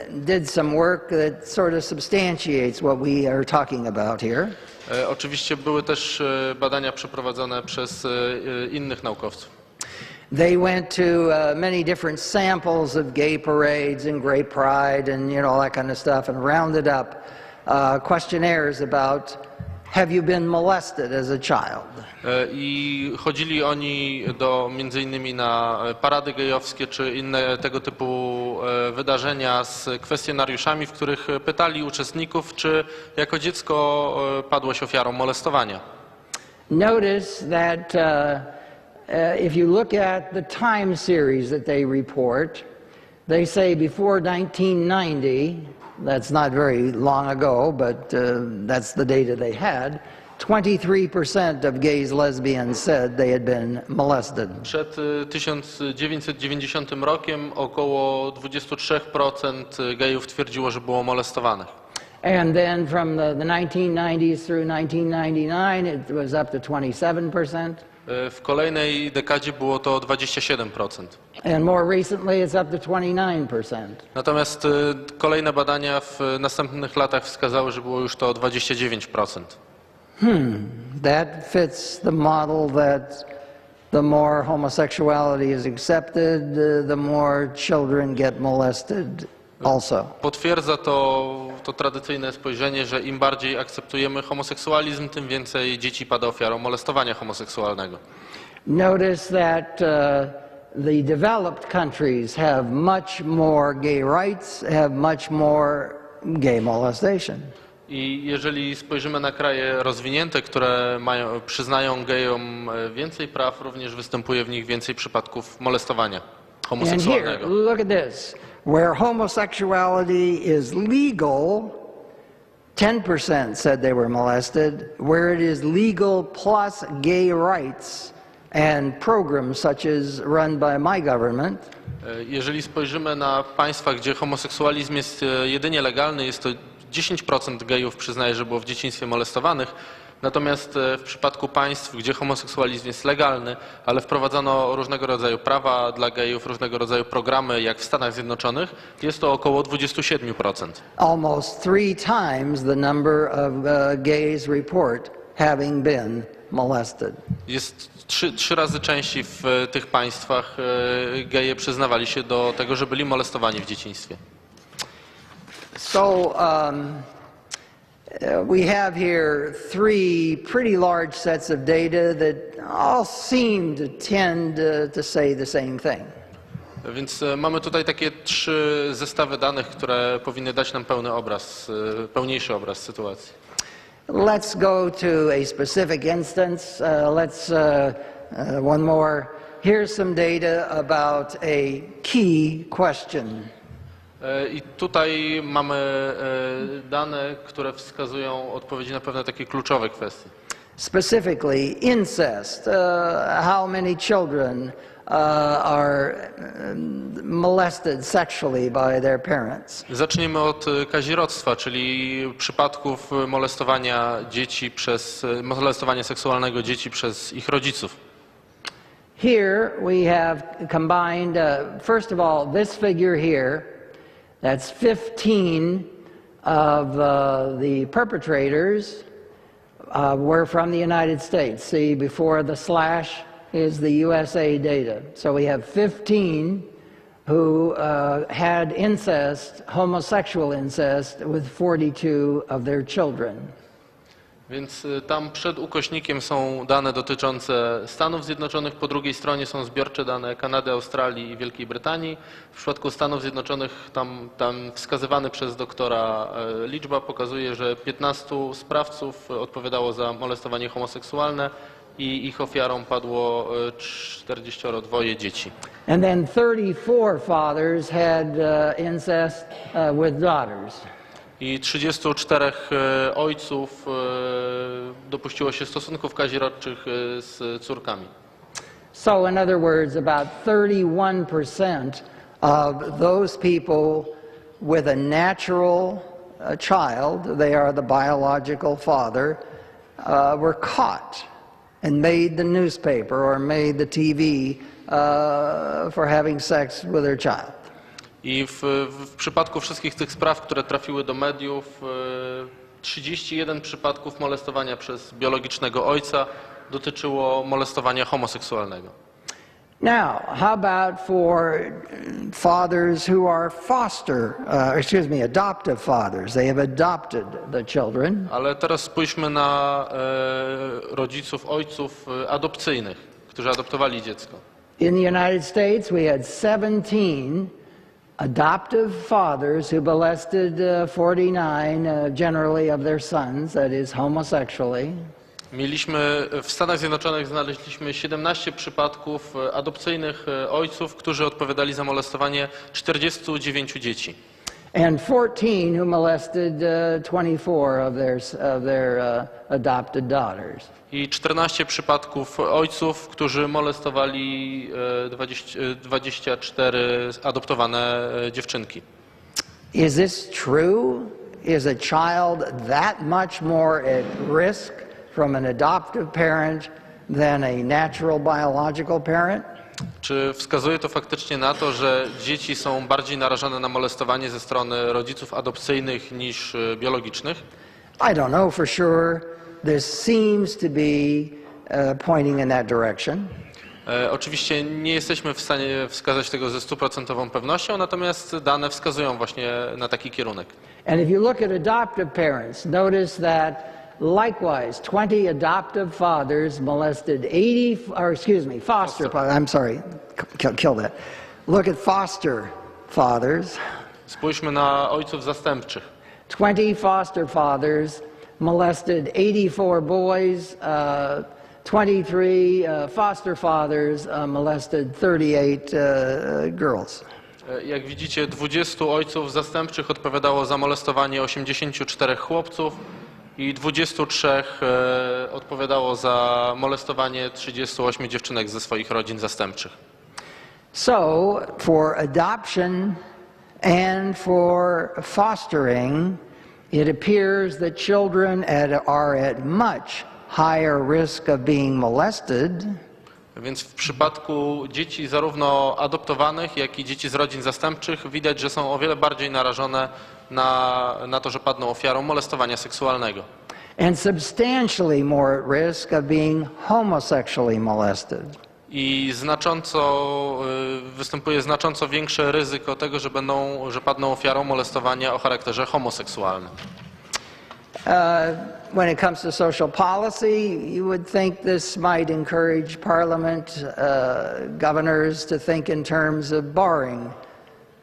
S3: did some work that sort of substantiates what we are talking about here.
S2: Oczywiście były też badania przeprowadzone przez innych naukowców.
S3: They went to many different samples of gay parades and gay pride and all that kind of stuff and rounded up questionnaires about have you been molested as a child?
S2: I chodzili oni między innymi na parady gejowskie czy inne tego typu wydarzenia z kwestionariuszami, w których pytali uczestników, czy jako dziecko padłeś ofiarą molestowania.
S3: Notice that if you look at the time series that they report, they say before 1990, that's not very long ago, but that's the data they had, 23% of gays, lesbians said they had been molested.
S2: Przed 1990 rokiem około 23% gejów twierdziło, że było molestowanych.
S3: And then from the 1990s through 1999, it was up to 27%.
S2: W kolejnej dekadzie było to 27%.
S3: And more recently, it's up to 29%.
S2: Natomiast kolejne badania w następnych latach wskazały, że było już to 29%.
S3: That fits the model that the more homosexuality is accepted, the more children get molested also.
S2: Potwierdza to tradycyjne spojrzenie, że im bardziej akceptujemy homoseksualizm, tym więcej dzieci pada ofiarą molestowania homoseksualnego.
S3: Notice that the developed countries have much more gay rights, have much more gay molestation.
S2: I jeżeli spojrzymy na kraje rozwinięte, które przyznają gejom więcej praw, również występuje w nich więcej przypadków molestowania
S3: And here,
S2: homoseksualnego.
S3: look at this. Where homosexuality is legal, 10% said they were molested. Where it is legal plus gay rights and programs such as run by my government,
S2: Jeżeli spojrzymy na państwa, gdzie homoseksualizm jest jedynie legalny, jest to 10% gejów przyznaje, że było w dzieciństwie molestowanych. Natomiast w przypadku państw, gdzie homoseksualizm jest legalny, ale wprowadzono różnego rodzaju prawa dla gejów, różnego rodzaju programy, jak w Stanach Zjednoczonych, jest to około 27%.
S3: almost 3 times the number of gays report having been molested.
S2: Jest trzy razy częściej w tych państwach geje przyznawali się do tego, że byli molestowani w dzieciństwie.
S3: So we have here 3 pretty large sets of data that all seem to tend to say the same thing.
S2: Więc mamy tutaj takie 3 zestawy danych, które powinny dać nam pełniejszy obraz sytuacji.
S3: Let's go to a specific instance. One more. Here's some data about a key question.
S2: I tutaj mamy dane, które wskazują odpowiedzi na pewne takie kluczowe kwestie.
S3: Specifically, incest. How many children are molested sexually by their parents?
S2: Zacznijmy od kazirodztwa, czyli przypadków molestowania seksualnego dzieci przez ich rodziców.
S3: Here we have combined, first of all, this figure here, that's 15 of the perpetrators were from the United States. See, before the slash is the USA data. So we have 15 who had incest, homosexual incest, with 42 of their children.
S2: Więc tam przed ukośnikiem są dane dotyczące Stanów Zjednoczonych, po drugiej stronie są zbiorcze dane Kanady, Australii i Wielkiej Brytanii. W przypadku Stanów Zjednoczonych tam wskazywany przez doktora liczba pokazuje, że 15 sprawców odpowiadało za molestowanie homoseksualne i ich ofiarą padło 42 dzieci.
S3: And then 34 fathers had incest with daughters.
S2: I 34 ojców dopuściło się stosunków kazirodczych z córkami.
S3: So in other words, about 31% of those people with a natural child, they are the biological father, were caught and made the newspaper or made the TV for having sex with their child.
S2: I w przypadku wszystkich tych spraw, które trafiły do mediów, 31 przypadków molestowania przez biologicznego ojca dotyczyło molestowania homoseksualnego.
S3: Now, how about for fathers who are adoptive fathers? They have adopted the children.
S2: Ale teraz spójrzmy na ojców adopcyjnych, którzy adoptowali dziecko.
S3: In the United States, we had 17 adoptive fathers who molested 49 generally of their sons, that is homosexually.
S2: W Stanach Zjednoczonych znaleźliśmy 17 przypadków adopcyjnych ojców, którzy odpowiadali za molestowanie 49 dzieci.
S3: And 14 who molested 24 of their adopted daughters.
S2: I 14 przypadków ojców, którzy molestowali 24 adoptowane dziewczynki.
S3: Is this true? is a child that much more at risk from an adoptive parent than a natural biological parent?
S2: Czy wskazuje to faktycznie na to, że dzieci są bardziej narażone na molestowanie ze strony rodziców adopcyjnych niż biologicznych?
S3: I don't know for sure. This seems to be pointing in that direction.
S2: Oczywiście nie jesteśmy w stanie wskazać tego ze 100% pewnością, natomiast dane wskazują właśnie na taki kierunek.
S3: And if you look at adoptive parents, notice that likewise 20 adoptive fathers molested 80, or excuse me, foster fathers. I'm sorry, kill that. Look at foster fathers.
S2: Spójrzmy na ojców zastępczych.
S3: 20 foster fathers molested 84 boys. 23 foster fathers molested 38 girls.
S2: Jak widzicie, 20 ojców zastępczych odpowiadało za molestowanie 84 chłopców i 23 odpowiadało za molestowanie 38 dziewczynek ze swoich rodzin zastępczych.
S3: So, for adoption and for fostering, it appears that children are at much higher risk of being molested.
S2: Więc w przypadku dzieci zarówno adoptowanych, jak i dzieci z rodzin zastępczych widać, że są o wiele bardziej narażone na to, że padną ofiarą molestowania seksualnego.
S3: And substantially more at risk of being homosexually molested.
S2: I występuje znacząco większe ryzyko tego, że padną ofiarą molestowania o charakterze homoseksualnym.
S3: When it comes to social policy, you would think this might encourage Parliament, governors to think in terms of barring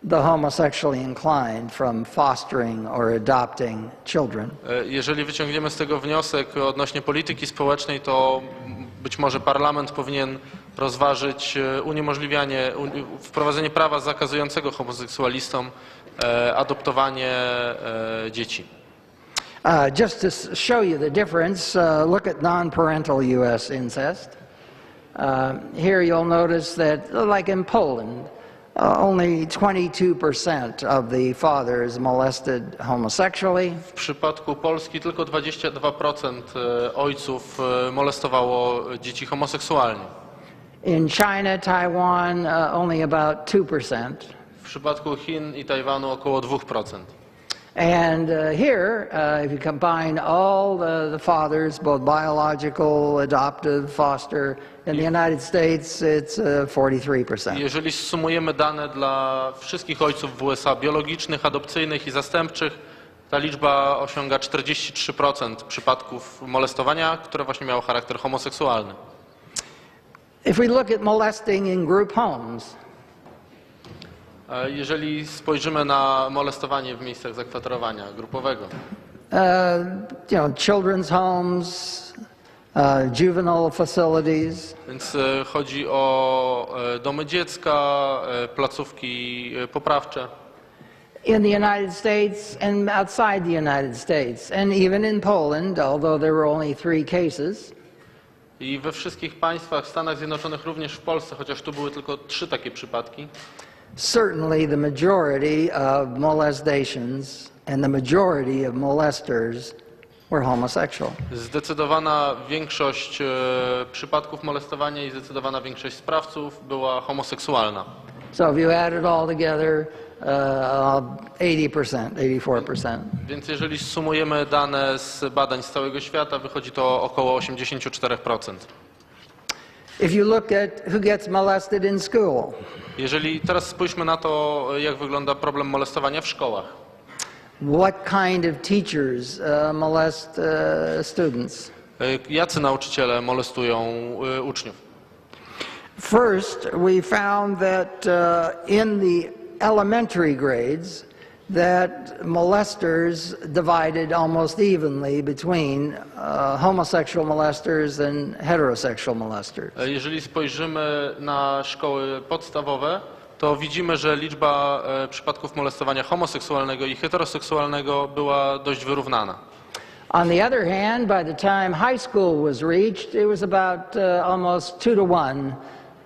S3: the homosexually inclined from fostering or adopting children.
S2: Jeżeli wyciągniemy z tego wniosek odnośnie polityki społecznej, to być może Parlament powinien rozważyć wprowadzenie prawa zakazującego homoseksualistom adoptowanie dzieci.
S3: Just to show you the difference, look at non-parental U.S. incest. Here you'll notice that, like in Poland, only 22% of the fathers molested homosexually.
S2: W przypadku Polski tylko 22% ojców molestowało dzieci homoseksualnie.
S3: In China, Taiwan, only about 2%.
S2: W przypadku Chin i Tajwanu około 2%.
S3: And here, if you combine all the fathers, both biological, adoptive, foster, in the United States, it's 43%.
S2: Jeżeli sumujemy dane dla wszystkich ojców w USA, biologicznych, adopcyjnych i zastępczych, ta liczba osiąga 43% przypadków molestowania, które właśnie miało charakter homoseksualny.
S3: If we look at molesting in group homes,
S2: jeżeli spojrzymy na molestowanie w miejscach zakwaterowania grupowego,
S3: children's homes, juvenile facilities.
S2: Więc chodzi o domy dziecka, placówki poprawcze.
S3: In the United States and outside the United States, and even in Poland, although there were only 3 cases.
S2: I we wszystkich państwach, w Stanach Zjednoczonych, również w Polsce, chociaż tu były tylko 3 takie przypadki.
S3: Certainly the majority of molestations and the majority of molesters were homosexual.
S2: Zdecydowana większość przypadków molestowania i zdecydowana większość sprawców była homoseksualna.
S3: So if you add it all together, 80%, 84%.
S2: Więc jeżeli sumujemy dane z badań z całego świata, wychodzi to około 84%.
S3: If you look at who gets molested in school.
S2: Jeżeli teraz spójrzmy na to, jak wygląda problem molestowania w szkołach.
S3: What kind of teachers molest students?
S2: Jacy nauczyciele molestują uczniów?
S3: First, we found that in the elementary grades, that molesters divided almost evenly between homosexual molesters and heterosexual molesters.
S2: Jeżeli spojrzymy na szkoły podstawowe, to widzimy, że liczba przypadków molestowania homoseksualnego i heteroseksualnego była dość wyrównana.
S3: On the other hand, by the time high school was reached, it was about almost 2 to 1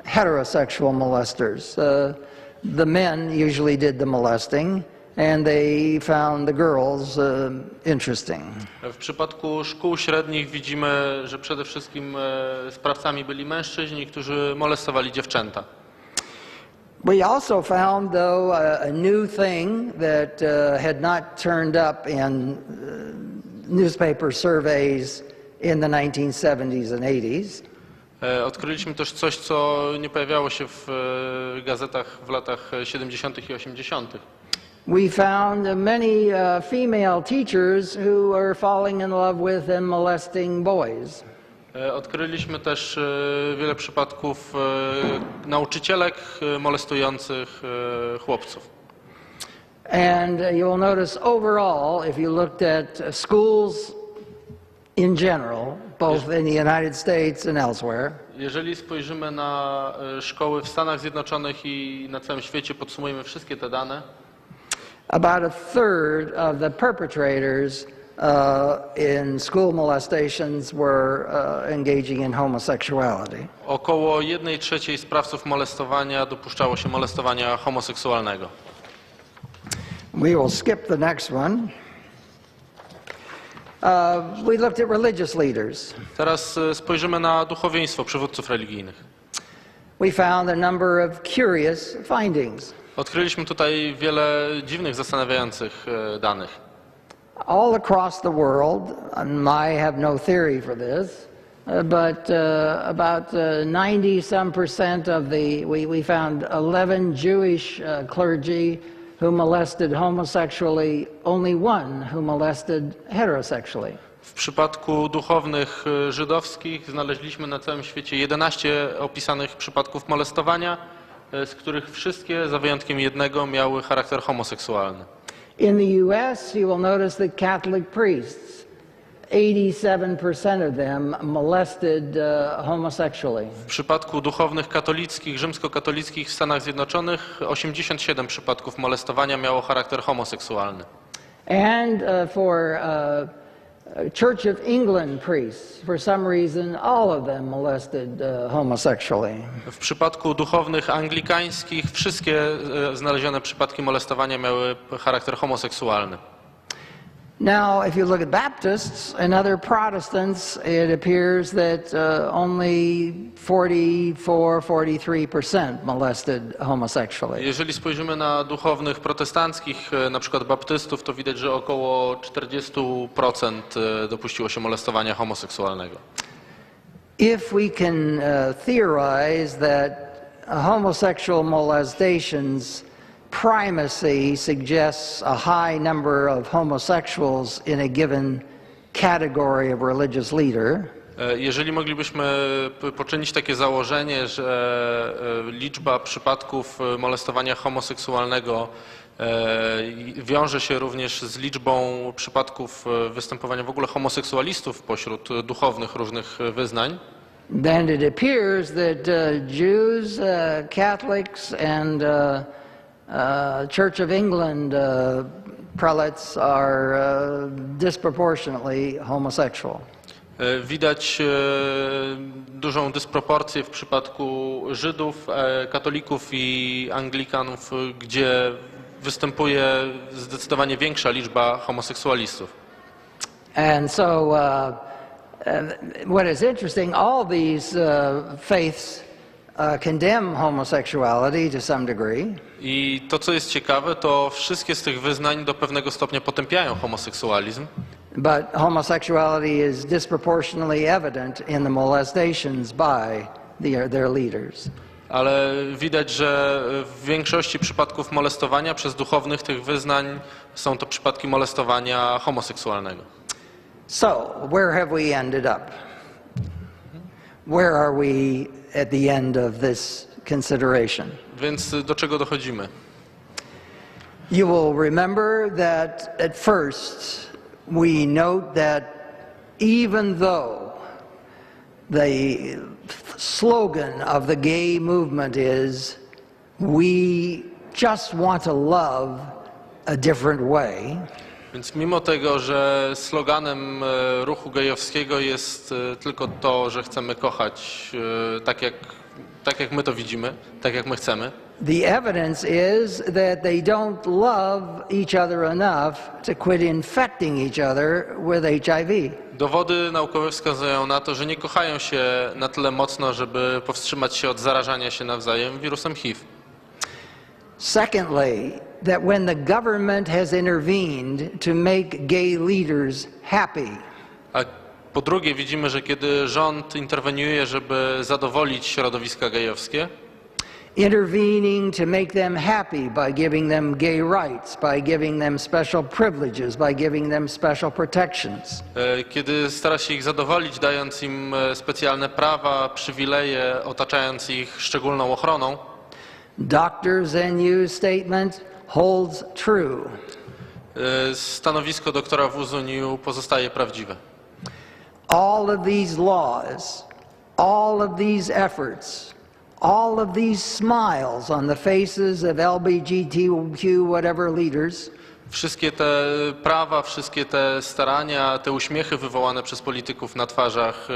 S3: heterosexual molesters. The men usually did the molesting, and they found the girls interesting.
S2: W przypadku szkół średnich widzimy, że przede wszystkim sprawcami byli mężczyźni, którzy molestowali dziewczęta.
S3: We also found, though, a new thing that had not turned up in newspaper surveys in the 1970s and 80s.
S2: Odkryliśmy też coś, co nie pojawiało się w gazetach w latach 70. i 80.
S3: We found many female teachers who were falling in love with and molesting boys.
S2: Odkryliśmy też wiele przypadków nauczycielek molestujących chłopców.
S3: And you will notice overall, if you looked at schools in general, both in the United States and elsewhere,
S2: Jeżeli spojrzymy na szkoły w Stanach Zjednoczonych i na całym świecie, podsumujemy wszystkie te dane,
S3: about a third of the perpetrators in school molestations were engaging in homosexuality.
S2: około 1/3 sprawców molestowania dopuszczało się molestowania homoseksualnego.
S3: We will skip the next one. We looked at religious leaders.
S2: Teraz spojrzymy na duchowieństwo przywódców religijnych.
S3: We found a number of curious findings.
S2: Odkryliśmy tutaj wiele dziwnych, zastanawiających danych.
S3: All across the world, I have no theory for this, but about 90-some% of we found 11 Jewish clergy who molested homosexually, only one who molested heterosexually.
S2: W przypadku duchownych żydowskich znaleźliśmy na całym świecie 11 opisanych przypadków molestowania, z których wszystkie, za wyjątkiem jednego, miały charakter homoseksualny.
S3: In the US, you will notice that Catholic priests, 87% of them molested homosexually.
S2: W przypadku duchownych katolickich, rzymskokatolickich w Stanach Zjednoczonych 87 przypadków molestowania miało charakter homoseksualny.
S3: And for Church of England priests, for some reason, all of them molested homosexually.
S2: W przypadku duchownych anglikańskich wszystkie znalezione przypadki molestowania miały charakter homoseksualny.
S3: Now, if you look at Baptists and other Protestants, it appears that only 44-43% molested homosexually.
S2: Jeżeli spojrzymy na duchownych protestanckich, na przykład baptystów, to widać, że około 40% dopuściło się molestowania homoseksualnego.
S3: If we can theorize that homosexual molestations primacy suggests a high number of homosexuals in a given category of religious leader,
S2: jeżeli moglibyśmy poczynić takie założenie, że liczba przypadków molestowania homoseksualnego wiąże się również z liczbą przypadków występowania w ogóle homoseksualistów pośród duchownych różnych wyznań,
S3: then it appears that Jews, Catholics and Church of England prelates are disproportionately homosexual.
S2: Widać dużą dysproporcję w przypadku Żydów, katolików i Anglikanów, gdzie występuje zdecydowanie większa liczba homoseksualistów.
S3: And so what is interesting, all these faiths condemn homosexuality to some degree.
S2: I to, co jest ciekawe, to wszystkie z tych wyznań do pewnego stopnia potępiają homoseksualizm.
S3: But homosexuality is disproportionately evident in the molestations by their leaders.
S2: Ale widać, że w większości przypadków molestowania przez duchownych tych wyznań są to przypadki molestowania homoseksualnego.
S3: So, where have we ended up? Where are we at the end of this consideration?
S2: Więc do czego dochodzimy?
S3: You will remember that at first we note that even though the slogan of the gay movement is we just want to love a different way,
S2: Więc mimo tego, że sloganem ruchu gejowskiego jest tylko to, że chcemy kochać tak jak my to widzimy, tak jak my chcemy,
S3: The evidence is that they don't love each other enough to quit infecting each other with HIV.
S2: Dowody naukowe wskazują na to, że nie kochają się na tyle mocno, żeby powstrzymać się od zarażania się nawzajem wirusem HIV.
S3: Secondly, that when the government has intervened to make gay leaders happy,
S2: A po drugie widzimy, że kiedy rząd interweniuje, żeby zadowolić środowiska gejowskie,
S3: intervening to make them happy by giving them gay rights, by giving them special privileges, by giving them special protections,
S2: kiedy stara się ich zadowolić, dając im specjalne prawa, przywileje, otaczając ich szczególną ochroną,
S3: Dr. Zenyu's statement holds true.
S2: stanowisko doktora Wuzuniu pozostaje prawdziwe.
S3: All of these laws, all of these efforts, all of these smiles on the faces of LGBTQ whatever leaders
S2: Wszystkie te prawa, wszystkie te starania, te uśmiechy wywołane przez polityków na twarzach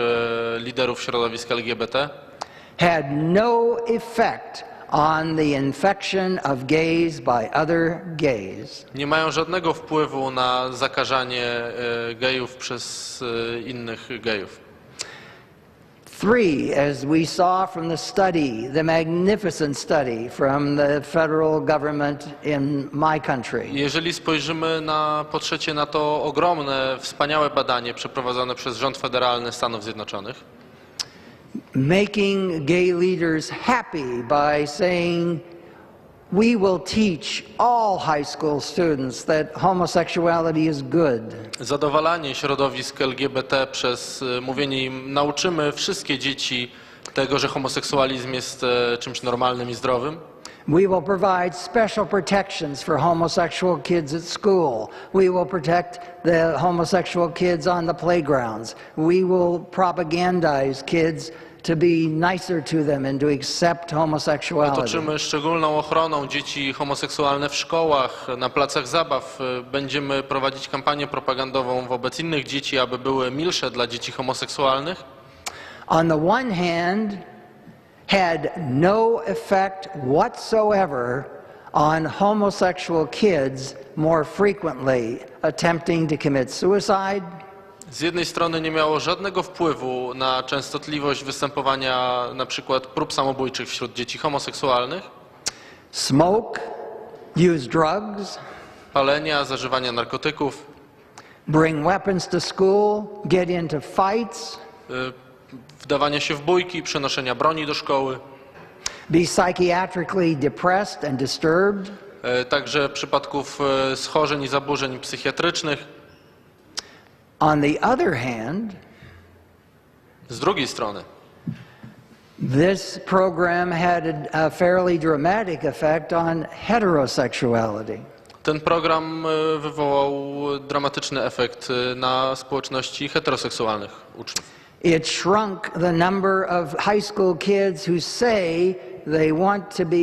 S2: liderów środowisk LGBT
S3: had no effect on the infection of gays by other gays.
S2: nie mają żadnego wpływu na zakażanie gejów przez innych gejów.
S3: 3, as we saw from the study, the magnificent study from the federal government in my country.
S2: Jeżeli spojrzymy po trzecie na to ogromne, wspaniałe badanie przeprowadzone przez rząd federalny Stanów Zjednoczonych,
S3: Making gay leaders happy by saying, we will teach all high school students that homosexuality is good.
S2: zadowalanie środowisk LGBT przez mówienie im, nauczymy wszystkie dzieci tego, że homoseksualizm jest czymś normalnym i zdrowym.
S3: We will provide special protections for homosexual kids at school. We will protect the homosexual kids on the playgrounds. We will propagandize kids to be nicer to them and to accept homosexuality.
S2: Otoczymy szczególną ochroną dzieci homoseksualne w szkołach, na placach zabaw. Będziemy prowadzić kampanię propagandową wobec innych dzieci, aby były milsze dla dzieci homoseksualnych.
S3: On the one hand, had no effect whatsoever on homosexual kids more frequently attempting to commit suicide.
S2: Z jednej strony nie miało żadnego wpływu na częstotliwość występowania na przykład prób samobójczych wśród dzieci homoseksualnych,
S3: Smoke, use drugs,
S2: palenia, zażywania narkotyków,
S3: bring weapons to school, get into fights,
S2: wdawania się w bójki, przenoszenia broni do szkoły,
S3: be psychiatrically depressed and disturbed,
S2: także przypadków schorzeń i zaburzeń psychiatrycznych.
S3: On the other hand,
S2: Z drugiej strony,
S3: this program had a fairly dramatic effect on heterosexuality.
S2: ten program wywołał dramatyczny efekt na społeczności heteroseksualnych uczniów.
S3: It shrunk the number of high school kids who say they want to be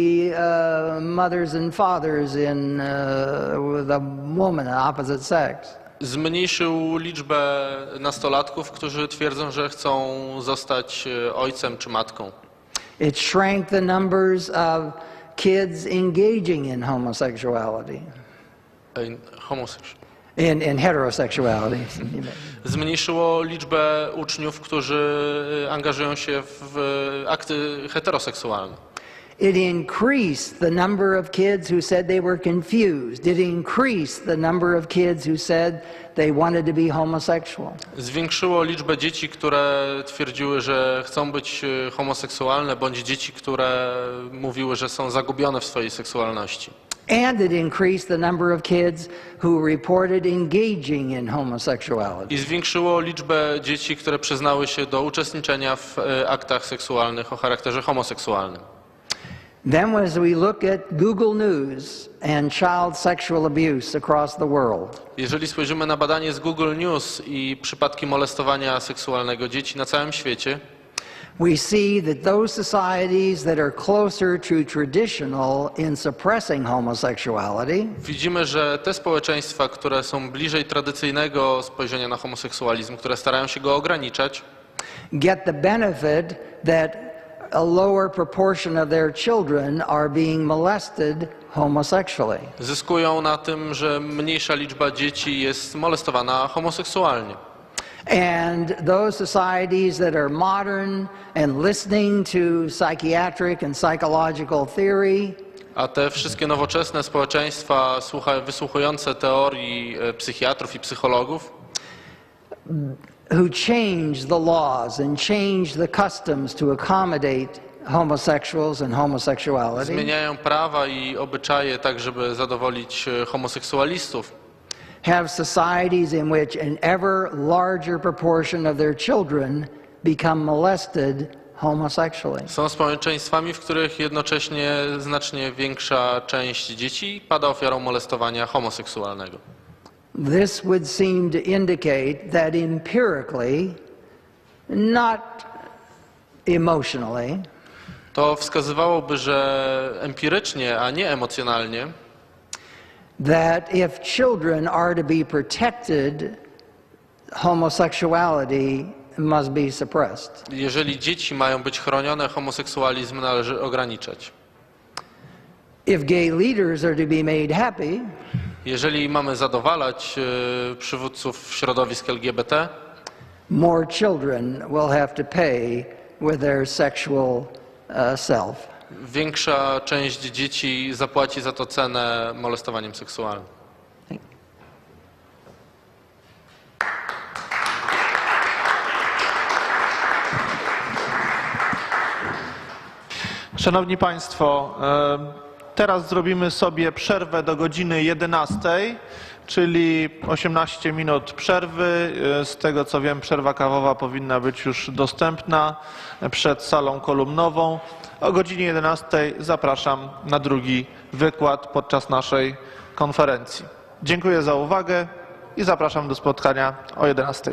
S3: mothers and fathers with a woman of opposite sex.
S2: Zmniejszył liczbę nastolatków, którzy twierdzą, że chcą zostać ojcem czy matką.
S3: It shrank the numbers of kids engaging in homosexuality. In heterosexuality.
S2: Zmniejszyło liczbę uczniów, którzy angażują się w akty heteroseksualne.
S3: It increased the number of kids who said they were confused. It increased the number of kids who said they wanted to be homosexual.
S2: Zwiększyło liczbę dzieci, które twierdziły, że chcą być homoseksualne, bądź dzieci, które mówiły, że są zagubione w swojej seksualności.
S3: And it increased the number of kids who reported engaging in homosexuality.
S2: I zwiększyło liczbę dzieci, które przyznały się do uczestniczenia w aktach seksualnych o charakterze homoseksualnym.
S3: Then as we look at Google News and child sexual abuse across the world,
S2: Jeżeli spojrzymy na badanie z Google News i przypadki molestowania seksualnego dzieci na całym świecie,
S3: we see that those societies that are closer to traditional in suppressing homosexuality
S2: widzimy, że te społeczeństwa, które są bliżej tradycyjnego spojrzenia na homoseksualizm, które starają się go ograniczać,
S3: get the benefit that a lower proportion of their children are being molested homosexually.
S2: Zyskują na tym, że mniejsza liczba dzieci jest molestowana homoseksualnie.
S3: And those societies that are modern and listening to psychiatric and psychological theory,
S2: A te wszystkie nowoczesne społeczeństwa wysłuchujące teorii psychiatrów i psychologów,
S3: who change the laws and change the customs to accommodate homosexuals and homosexuality,
S2: zmieniają prawa i obyczaje tak, żeby zadowolić homoseksualistów,
S3: have societies in which an ever larger proportion of their children become molested homosexually.
S2: są społeczeństwami, w których jednocześnie znacznie większa część dzieci pada ofiarą molestowania homoseksualnego.
S3: This would seem to indicate that empirically, not emotionally,
S2: To wskazywałoby, że empirycznie, a nie emocjonalnie,
S3: that if children are to be protected, homosexuality must be suppressed.
S2: jeżeli dzieci mają być chronione, homoseksualizm należy ograniczać.
S3: If gay leaders are to be made happy,
S2: Jeżeli mamy zadowalać przywódców środowisk LGBT,
S3: more children will have to pay with their sexual self.
S2: większa część dzieci zapłaci za to cenę molestowaniem seksualnym.
S1: Szanowni Państwo, teraz zrobimy sobie przerwę do godziny 11, czyli 18 minut przerwy. Z tego co wiem, przerwa kawowa powinna być już dostępna przed salą kolumnową. O godzinie 11 zapraszam na drugi wykład podczas naszej konferencji. Dziękuję za uwagę i zapraszam do spotkania o 11.